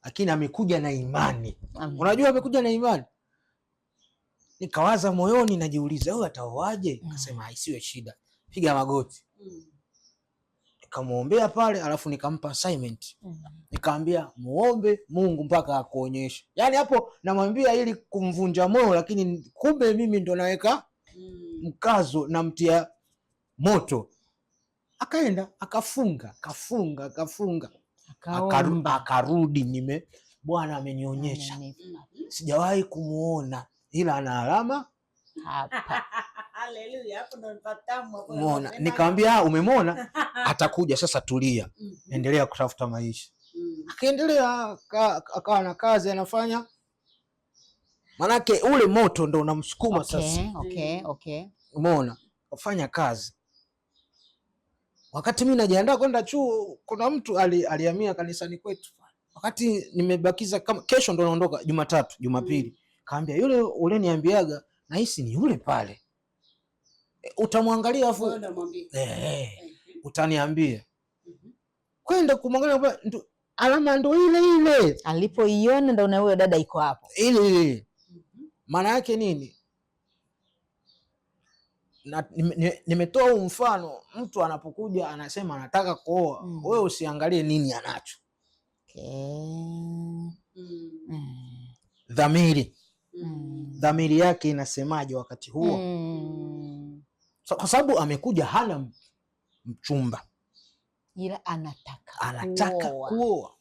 lakini amekuja na imani. Unajua amekuja na imani. Nikawaza moyoni, najiuliza huyu ataoaje? Nikasema isiwe shida, piga magoti. Nikamuombea pale, alafu nikampa assignment. Nikamwambia muombe Mungu mpaka akuonyeshe. Yaani hapo namwambia ili kumvunja moyo, lakini kumbe mimi ndo naweka mkazo, namtia moto. Akaenda akafunga, akarudi, Bwana amenionyesha. Sijawahi kumuona ila ana alama hapa. Haleluya, hapo ndo nipatamu hapo. Umeona? Nikamwambia umemwona, atakuja sasa, tulia. Endelea kutafuta maisha. Akaendelea, akawa na kazi anafanya. Manake ule moto ndo unamsukuma sasa. Okay. Umeona? Kufanya kazi. Wakati mimi najiandaa kwenda chuo, kuna mtu alihamia kanisani kwetu. Wakati nimebakiza kama kesho ndo naondoka, Jumatatu, Jumapili. Kaambia yule ule niambiaga, nahisi ni yule pale. Utamwangalia afu utaniambia. Kwenda kumwangalia, alama ndo ile. Alipoiona ndo na huyo dada iko hapo. Ile. Maana yake nini? Nimetoa mfano, mtu anapokuja anasema anataka kuoa, wewe usiangalie nini anacho. Dhamiri yake inasemaje wakati huo? Kwa sababu amekuja hana mchumba, ila anataka kuoa.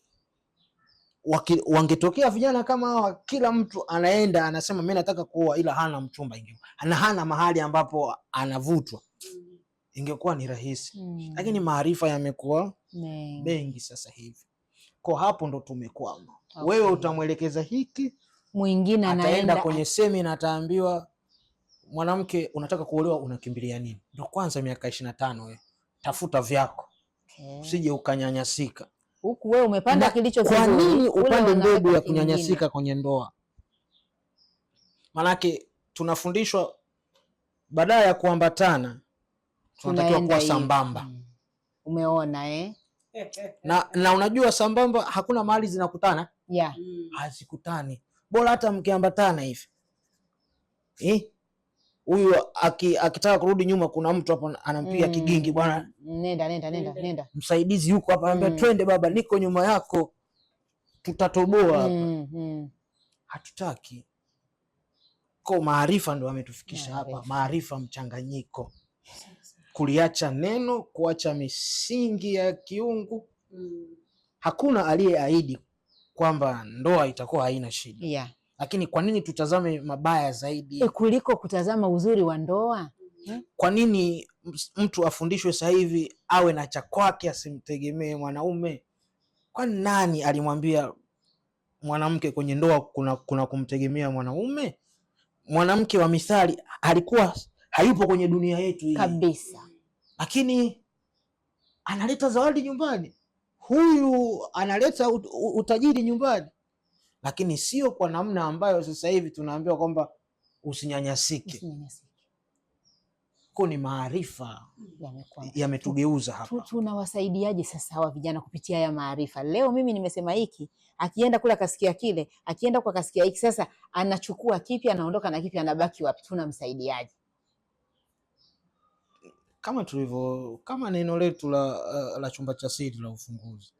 Wangetokea vijana kama hawa, kila mtu anaenda anasema mimi nataka kuoa ila hana mchumba, hana mahali ambapo anavutwa, ingekuwa ni rahisi. Lakini maarifa yamekuwa mengi sasa hivi. Kwa hapo ndo tumekwama. Wewe utamwelekeza hiki, mwingine ataenda kwenye semina, ataambiwa mwanamke unataka kuolewa unakimbilia nini? Ndio kwanza miaka 25 wewe. Tafuta vyako. Usije ukanyanyasika. Huku wewe umepanda kilicho vizuri. Kwa nini upande mbegu ya kunyanyasika kwenye ndoa? Manake tunafundishwa badala ya kuambatana tunatakiwa kuwa sambamba. Umeona Na unajua sambamba hakuna mahali zinakutana? Hazikutani. Bora hata mkiambatana hivi. Huyu akitaka kurudi nyuma, kuna mtu hapo anampiga kigingi, bwana nenda. Msaidizi yuko hapa anambia twende baba, niko nyuma yako. Tutatoboa hapa. Hatutaki. Kwa maarifa ndo ametufikisha hapa, maarifa mchanganyiko. Kuliacha neno, kuacha misingi ya kiungu. Hakuna aliyeahidi kwamba ndoa itakuwa haina shida. Lakini kwa nini tutazame mabaya zaidi kuliko kutazama uzuri wa ndoa? Kwa nini mtu afundishwe sasa hivi awe na cha kwake, asimtegemee mwanaume? Kwa nani alimwambia mwanamke kwenye ndoa kuna kumtegemea mwanaume? Mwanamke wa Mithali alikuwa hayupo kwenye dunia yetu hii kabisa, lakini analeta zawadi nyumbani. Huyu analeta utajiri nyumbani, lakini sio kwa namna ambayo sasa hivi tunaambiwa kwamba usinyanyasike. Kwa ni maarifa yametugeuza hapa. Tunawasaidiaje sasa hawa vijana kupitia haya maarifa? Leo mimi nimesema hiki, akienda kule akasikia kile, akienda kwa akasikia hiki, sasa anachukua kipi, anaondoka na kipi, anabaki wapi? Tunamsaidiaje? Kama neno letu la chumba cha siri la ufunguzi,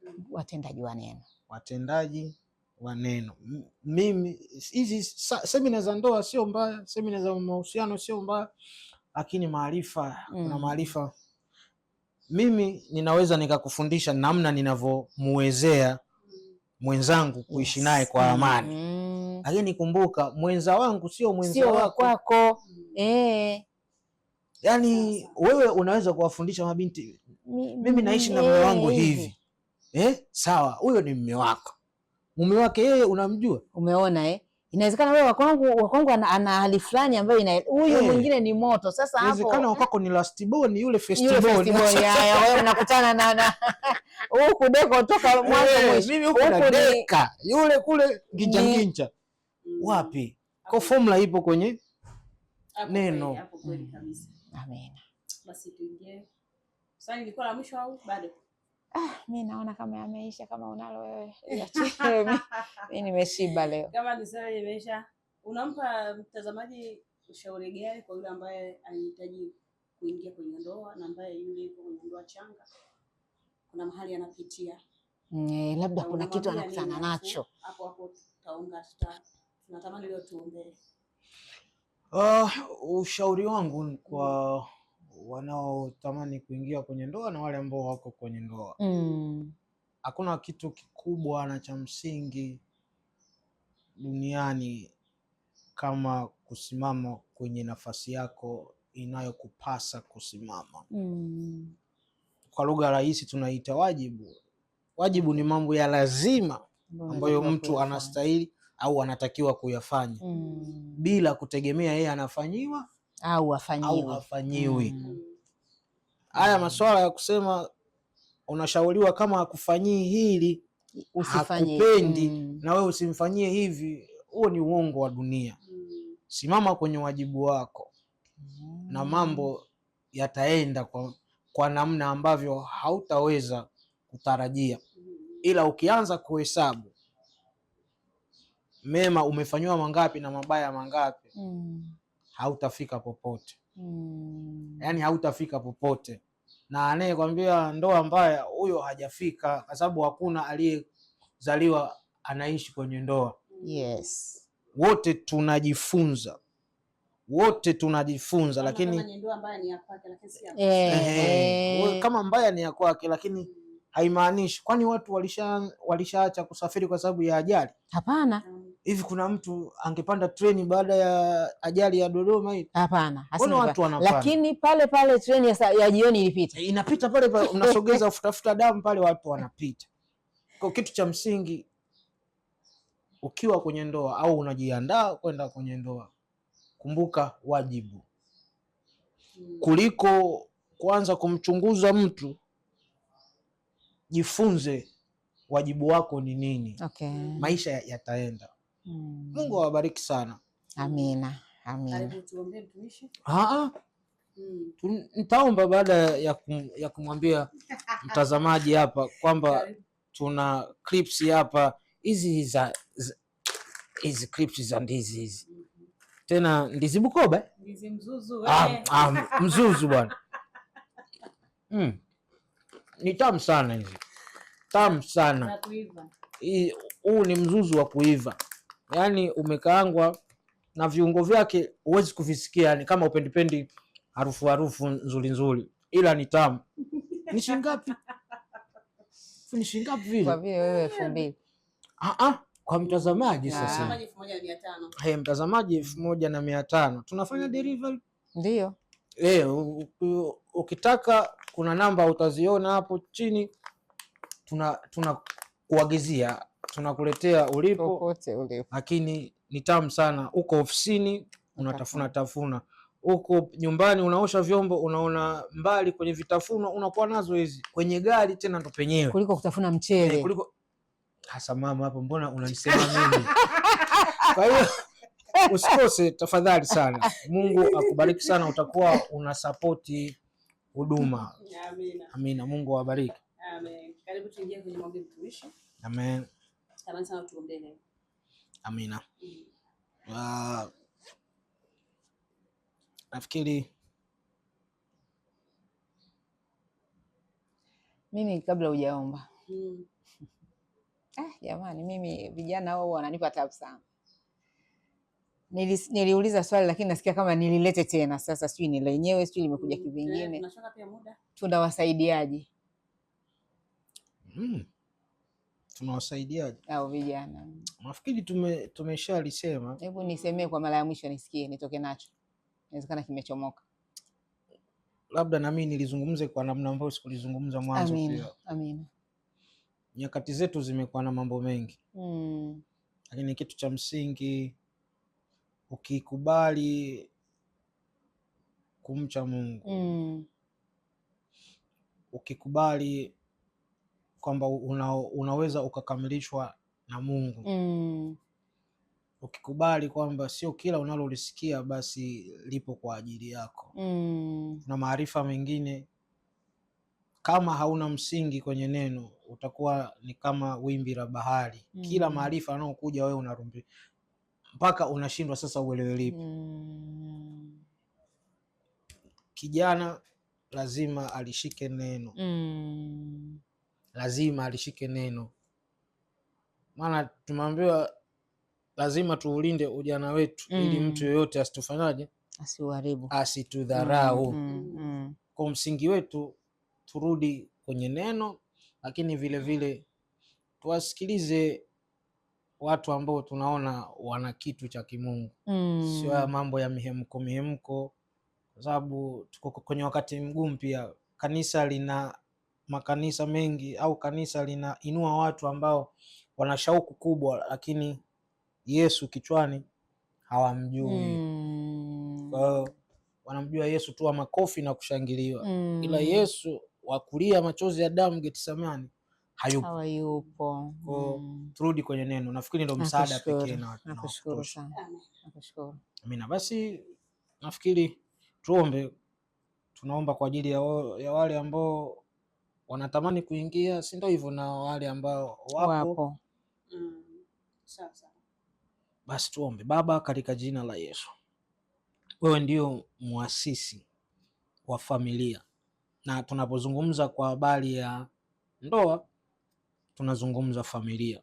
watendaji wa neno. Mimi hizi semina za ndoa sio mbaya, semina za mahusiano sio mbaya, lakini maarifa, kuna maarifa. Mimi ninaweza nikakufundisha namna ninavyomuwezea mwenzangu kuishi naye kwa amani. Lakini kumbuka, mwenza wangu sio mwenza wako. Yaani wewe unaweza kuwafundisha mabinti, mimi naishi na mume wangu hivi. Sawa, huyo ni mume wako. Mume wake yeye unamjua? Umeona inawezekana wewe wakongo ana hali fulani ambayo huyu mwingine ni moto. Sasa hapo inawezekana wako ni last born, yule first born. Wewe unakutana na huku deko toka mwanzo mwisho. Mimi huku na deka yule kule ginja. Wapi? Kwa formula ipo kwenye neno. Hapo kweli kabisa. Amen. Basi tuingie. Sasa nilikuwa la mwisho au bado? Mi naona kama yameisha. Kama unalo wewe mi nimeshiba leo. Kama ni swali imeisha, unampa mtazamaji ushauri gani kwa yule ambaye anahitaji kuingia kwenye ndoa na ambaye yule yuko kwenye ndoa changa, kuna mahali anapitia labda kuna kitu anakutana nacho hapo tutaunga, tunatamani leo tuombee. Ushauri wangu kwa wanaotamani kuingia kwenye ndoa na wale ambao wako kwenye ndoa, hakuna kitu kikubwa na cha msingi duniani kama kusimama kwenye nafasi yako inayokupasa kusimama. Kwa lugha rahisi tunaita wajibu. Wajibu ni mambo ya lazima ambayo mtu anastahili au anatakiwa kuyafanya bila kutegemea yeye anafanyiwa au hafanyiwi. Haya masuala ya kusema unashauriwa kama hakufanyii hili hakupendi na wewe usimfanyie hivi, huo ni uongo wa dunia. Simama kwenye wajibu wako na mambo yataenda kwa namna ambavyo hautaweza kutarajia, ila ukianza kuhesabu mema umefanywa mangapi na mabaya mangapi, hautafika popote. Yani hautafika popote, na anayekwambia ndoa mbaya huyo hajafika, kwa sababu hakuna aliyezaliwa anaishi kwenye ndoa. Yes. Wote tunajifunza lakini ndoa mbaya ni ya kwake, lakini si kama mbaya ni ya kwake, lakini haimaanishi. Kwani watu walishaacha kusafiri kwa sababu ya ajali? Hapana. Hivi kuna mtu angepanda treni baada ya ajali ya Dodoma hii? Hapana. Watu wanapanda. Lakini pale treni ya jioni ilipita. Inapita pale unasogeza utafuta damu pale, watu wanapita. Kwa kitu cha msingi, ukiwa kwenye ndoa au unajiandaa kwenda kwenye ndoa, kumbuka wajibu. Kuliko kuanza kumchunguza mtu, jifunze wajibu wako ni nini. Maisha yataenda. Mungu awabariki sana. Amina. Karibu tuombe mtumishi. Nitaomba baada ya kumwambia mtazamaji hapa kwamba tuna clips hapa, hizi clips za ndizi hizi. Tena ndizi Bukoba, ndizi mzuzu mzuzu bwana. Ni tamu sana hizi. Tamu sana. Huu ni mzuzu wa kuiva. Yaani umekaangwa na viungo vyake huwezi kuvisikia, yani kama upendipendi harufu nzuri, ila ni tamu. Ni shilingi ngapi vile? Kwa vile wewe 2000. Kwa mtazamaji sasa. Mtazamaji 1500. Mtazamaji 1500. Tunafanya delivery. Ndio. Ukitaka kuna namba utaziona hapo chini. Tunakuagizia, tunakuletea ulipo. Lakini ni tamu sana. Uko ofisini unatafuna, uko nyumbani unaosha vyombo, unaona mbali kwenye vitafuno, unakuwa nazo hizi kwenye gari, tena ndo penyewe kuliko kutafuna mchele. Kuliko hasa mama hapo, mbona unanisema mimi? Kwa hiyo usikose tafadhali sana. Mungu akubariki sana, utakuwa una support huduma. Amina. Mungu awabariki. Amen. Karibu tuingie kwenye maombi mtumishi. Amen. Tamani sana tuombe leo. Amina. Nafikiri mimi kabla hujaomba. Jamani, mimi vijana wao wananipa tabu sana. Niliuliza swali lakini nasikia kama nililete tena. Sasa sijui ni lenyewe, sijui limekuja kivingine. Tunashaka pia muda. Tunawasaidiaje? Tunawasaidiaje au vijana? Nafikiri tumeshalisema. Hebu nisemee kwa mara ya mwisho nisikie, nitoke nacho. Inawezekana kimechomoka. Labda na mimi nilizungumze kwa namna ambayo sikulizungumza mwanzo pia. Amina. Nyakati zetu zimekuwa na mambo mengi. Lakini kitu cha msingi, ukikubali kumcha Mungu, ukikubali kwamba unaweza ukakamilishwa na Mungu, ukikubali kwamba sio kila unalolisikia basi lipo kwa ajili yako, na maarifa mengine kama hauna msingi kwenye neno, utakuwa ni kama wimbi la bahari. Kila maarifa yanayokuja wewe unarumbi mpaka unashindwa sasa uelewe lipi. Kijana lazima alishike neno. Lazima alishike neno, maana tumeambiwa lazima tuulinde ujana wetu ili mtu yoyote asitufanyaje, asiuharibu, asitudharau. Kwa msingi wetu turudi kwenye neno, lakini vile vile tuwasikilize watu ambao tunaona wana kitu cha kimungu. Sio mambo ya mihemko, kwa sababu tuko kwenye wakati mgumu. Pia kanisa lina makanisa mengi, au kanisa linainua watu ambao wana shauku kubwa, lakini Yesu kichwani hawamjui. Kwa hiyo wanamjua Yesu tu wa makofi na kushangiliwa, ila Yesu wa kulia machozi ya damu Getsemani hayupo. Turudi kwenye neno. Nafikiri ndio msaada pekee. Nakushukuru sana. Nakushukuru. Amina. Basi nafikiri tuombe. Tunaomba kwa ajili ya wale ambao wanatamani kuingia, si ndio hivyo, na wale ambao wapo. Sasa basi tuombe. Baba, katika jina la Yesu, wewe ndio muasisi wa familia, na tunapozungumza kwa habari ya ndoa tunazungumza familia.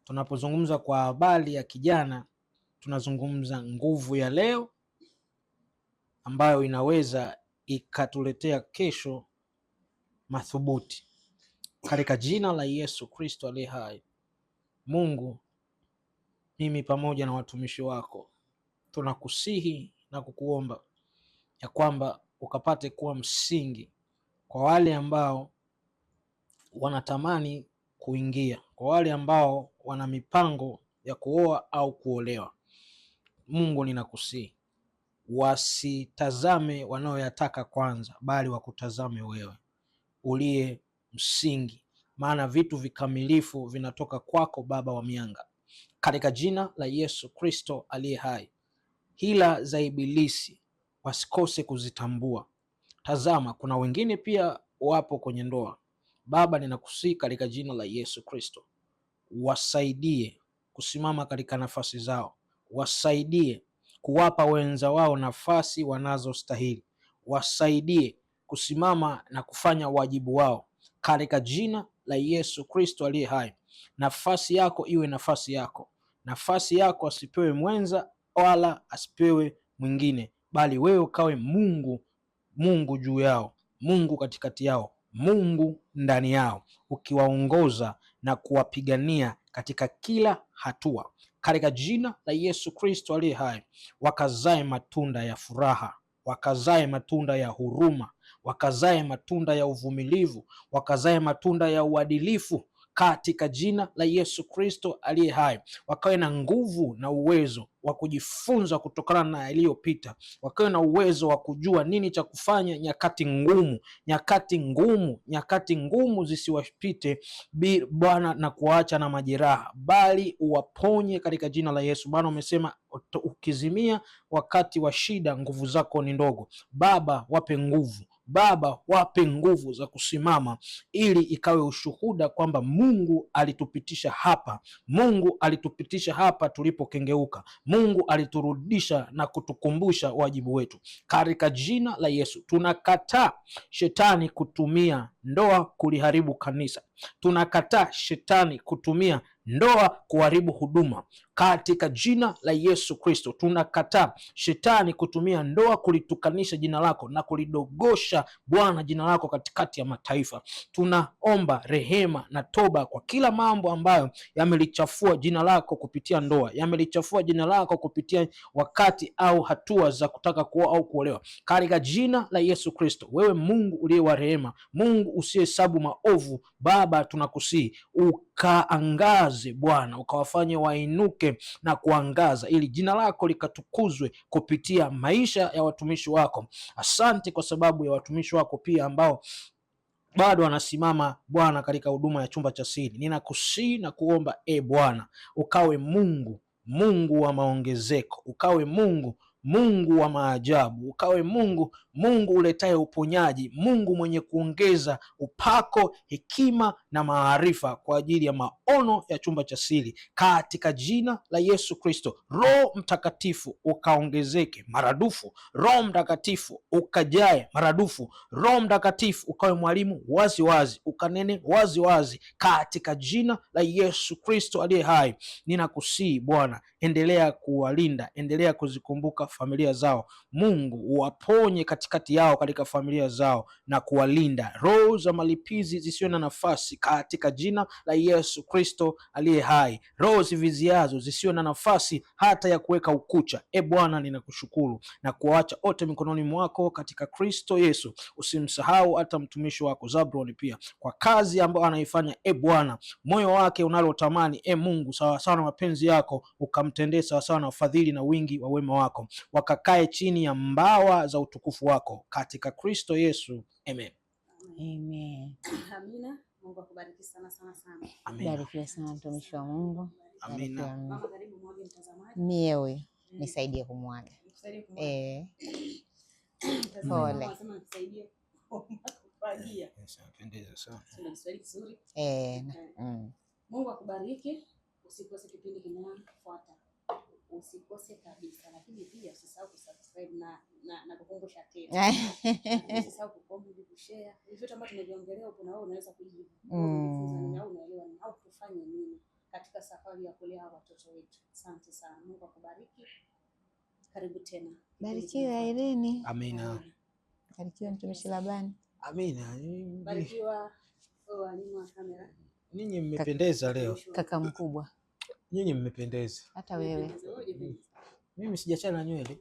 Tunapozungumza kwa habari ya kijana tunazungumza nguvu ya leo ambayo inaweza ikatuletea kesho mathubuti. Katika jina la Yesu Kristo aliye hai, Mungu, mimi pamoja na watumishi wako tunakusihi na kukuomba ya kwamba ukapate kuwa msingi kwa wale ambao wanatamani kuingia, kwa wale ambao wana mipango ya kuoa au kuolewa. Mungu, ninakusihi wasitazame wanaoyataka kwanza, bali wakutazame wewe uliye msingi, maana vitu vikamilifu vinatoka kwako, Baba wa mianga. Katika jina la Yesu Kristo aliye hai, hila za ibilisi wasikose kuzitambua. Tazama, kuna wengine pia wapo kwenye ndoa. Baba, ninakusihi katika jina la Yesu Kristo, wasaidie kusimama katika nafasi zao, wasaidie kuwapa wenza wao nafasi wanazostahili, wasaidie kusimama na kufanya wajibu wao katika jina la Yesu Kristo aliye hai. Nafasi yako iwe nafasi yako, nafasi yako asipewe mwenza wala asipewe mwingine, bali wewe ukawe Mungu juu yao, Mungu katikati yao, Mungu ndani yao, ukiwaongoza na kuwapigania katika kila hatua. Katika jina la Yesu Kristo aliye hai, wakazae matunda ya furaha, wakazae matunda ya huruma, wakazae matunda ya uvumilivu, wakazae matunda ya uadilifu katika jina la Yesu Kristo aliye hai. Wakawe na nguvu na uwezo wa kujifunza kutokana na yaliyopita, wakawe na uwezo wa kujua nini cha kufanya nyakati ngumu. Nyakati ngumu zisiwapite Bwana na kuacha na majeraha, bali uwaponye katika jina la Yesu. Bwana umesema ukizimia wakati wa shida, nguvu zako ni ndogo. Baba, wape nguvu. Baba, wape nguvu za kusimama, ili ikawe ushuhuda kwamba Mungu alitupitisha hapa, Mungu alitupitisha hapa tulipokengeuka, Mungu aliturudisha na kutukumbusha wajibu wetu. Katika jina la Yesu tunakataa shetani kutumia ndoa kuliharibu kanisa. Tunakataa shetani kutumia ndoa kuharibu huduma. Katika jina la Yesu Kristo tunakataa shetani kutumia ndoa kulitukanisha jina lako na kulidogosha Bwana jina lako katikati ya mataifa. Tunaomba rehema na toba kwa kila mambo ambayo yamelichafua jina lako kupitia ndoa, yamelichafua jina lako kupitia wakati au hatua za kutaka kuoa au kuolewa. Katika jina la Yesu Kristo, wewe Mungu uliye wa rehema, Mungu usiyehesabu maovu, Baba tunakusihi ukaangaze Bwana, ukawafanye wainuke na kuangaza, ili jina lako likatukuzwe kupitia maisha ya watumishi wako. Asante kwa sababu ya watumishi wako pia ambao bado wanasimama Bwana katika huduma ya chumba cha siri. Ninakusihi na kuomba Bwana ukawe Mungu wa maongezeko, ukawe Mungu Mungu wa maajabu, ukawe Mungu uletaye uponyaji, Mungu mwenye kuongeza upako, hekima na maarifa kwa ajili ya maono ya chumba cha siri, katika jina la Yesu Kristo. Roho Mtakatifu ukaongezeke maradufu, Roho Mtakatifu ukajae maradufu, Roho Mtakatifu ukawe mwalimu wazi wazi, ukanene wazi wazi, katika jina la Yesu Kristo aliye hai. Ninakusihi Bwana, endelea kuwalinda, endelea kuzikumbuka familia zao. Mungu uwaponye katikati yao, katika familia zao, na kuwalinda. Roho za malipizi zisiwe na nafasi, katika jina la Yesu Kristo aliye hai. Roho ziviziazo zisiwe na nafasi hata ya kuweka ukucha. Bwana, ninakushukuru na kuacha wote mikononi mwako katika Kristo Yesu. Usimsahau hata mtumishi wako Zabron pia kwa kazi ambayo anaifanya. Bwana, moyo wake unalotamani Mungu, sawa sawa na mapenzi yako, ukamtendee sawa sawa na fadhili na wingi wa wema wako, wakakae chini ya mbawa za utukufu wako, katika Kristo Yesu. Amen. Amen. Amina. Mungu akubariki sana sana sana. Barikiwe sana mtumishi wa Mungu. Amina. Mama, karibu mwage mtazamaji. Mie huyo nisaidie kumwaga. Pole. Pendeza sana. Mungu akubariki. Usikose kipindi kinachofuata. Usikose kabisa, lakini pia usisahau kusubscribe na kukumbusha tena. Usisahau kucomment, kushare. Hivyo kama tunaviongelea hapo, na wewe unaweza kujibu. Kujifunza nini au unaelewa nini au tufanye nini katika safari ya kulea watoto wetu. Asante sana. Mungu akubariki. Karibu tena. Barikiwa Irene. Amina. Barikiwa mtumishi Labani. Amina. Barikiwa walimu wa kamera. Ninyi mmependeza leo. Kaka mkubwa. Nyinyi mmependeza. Hata wewe. Mimi sijachana nywele.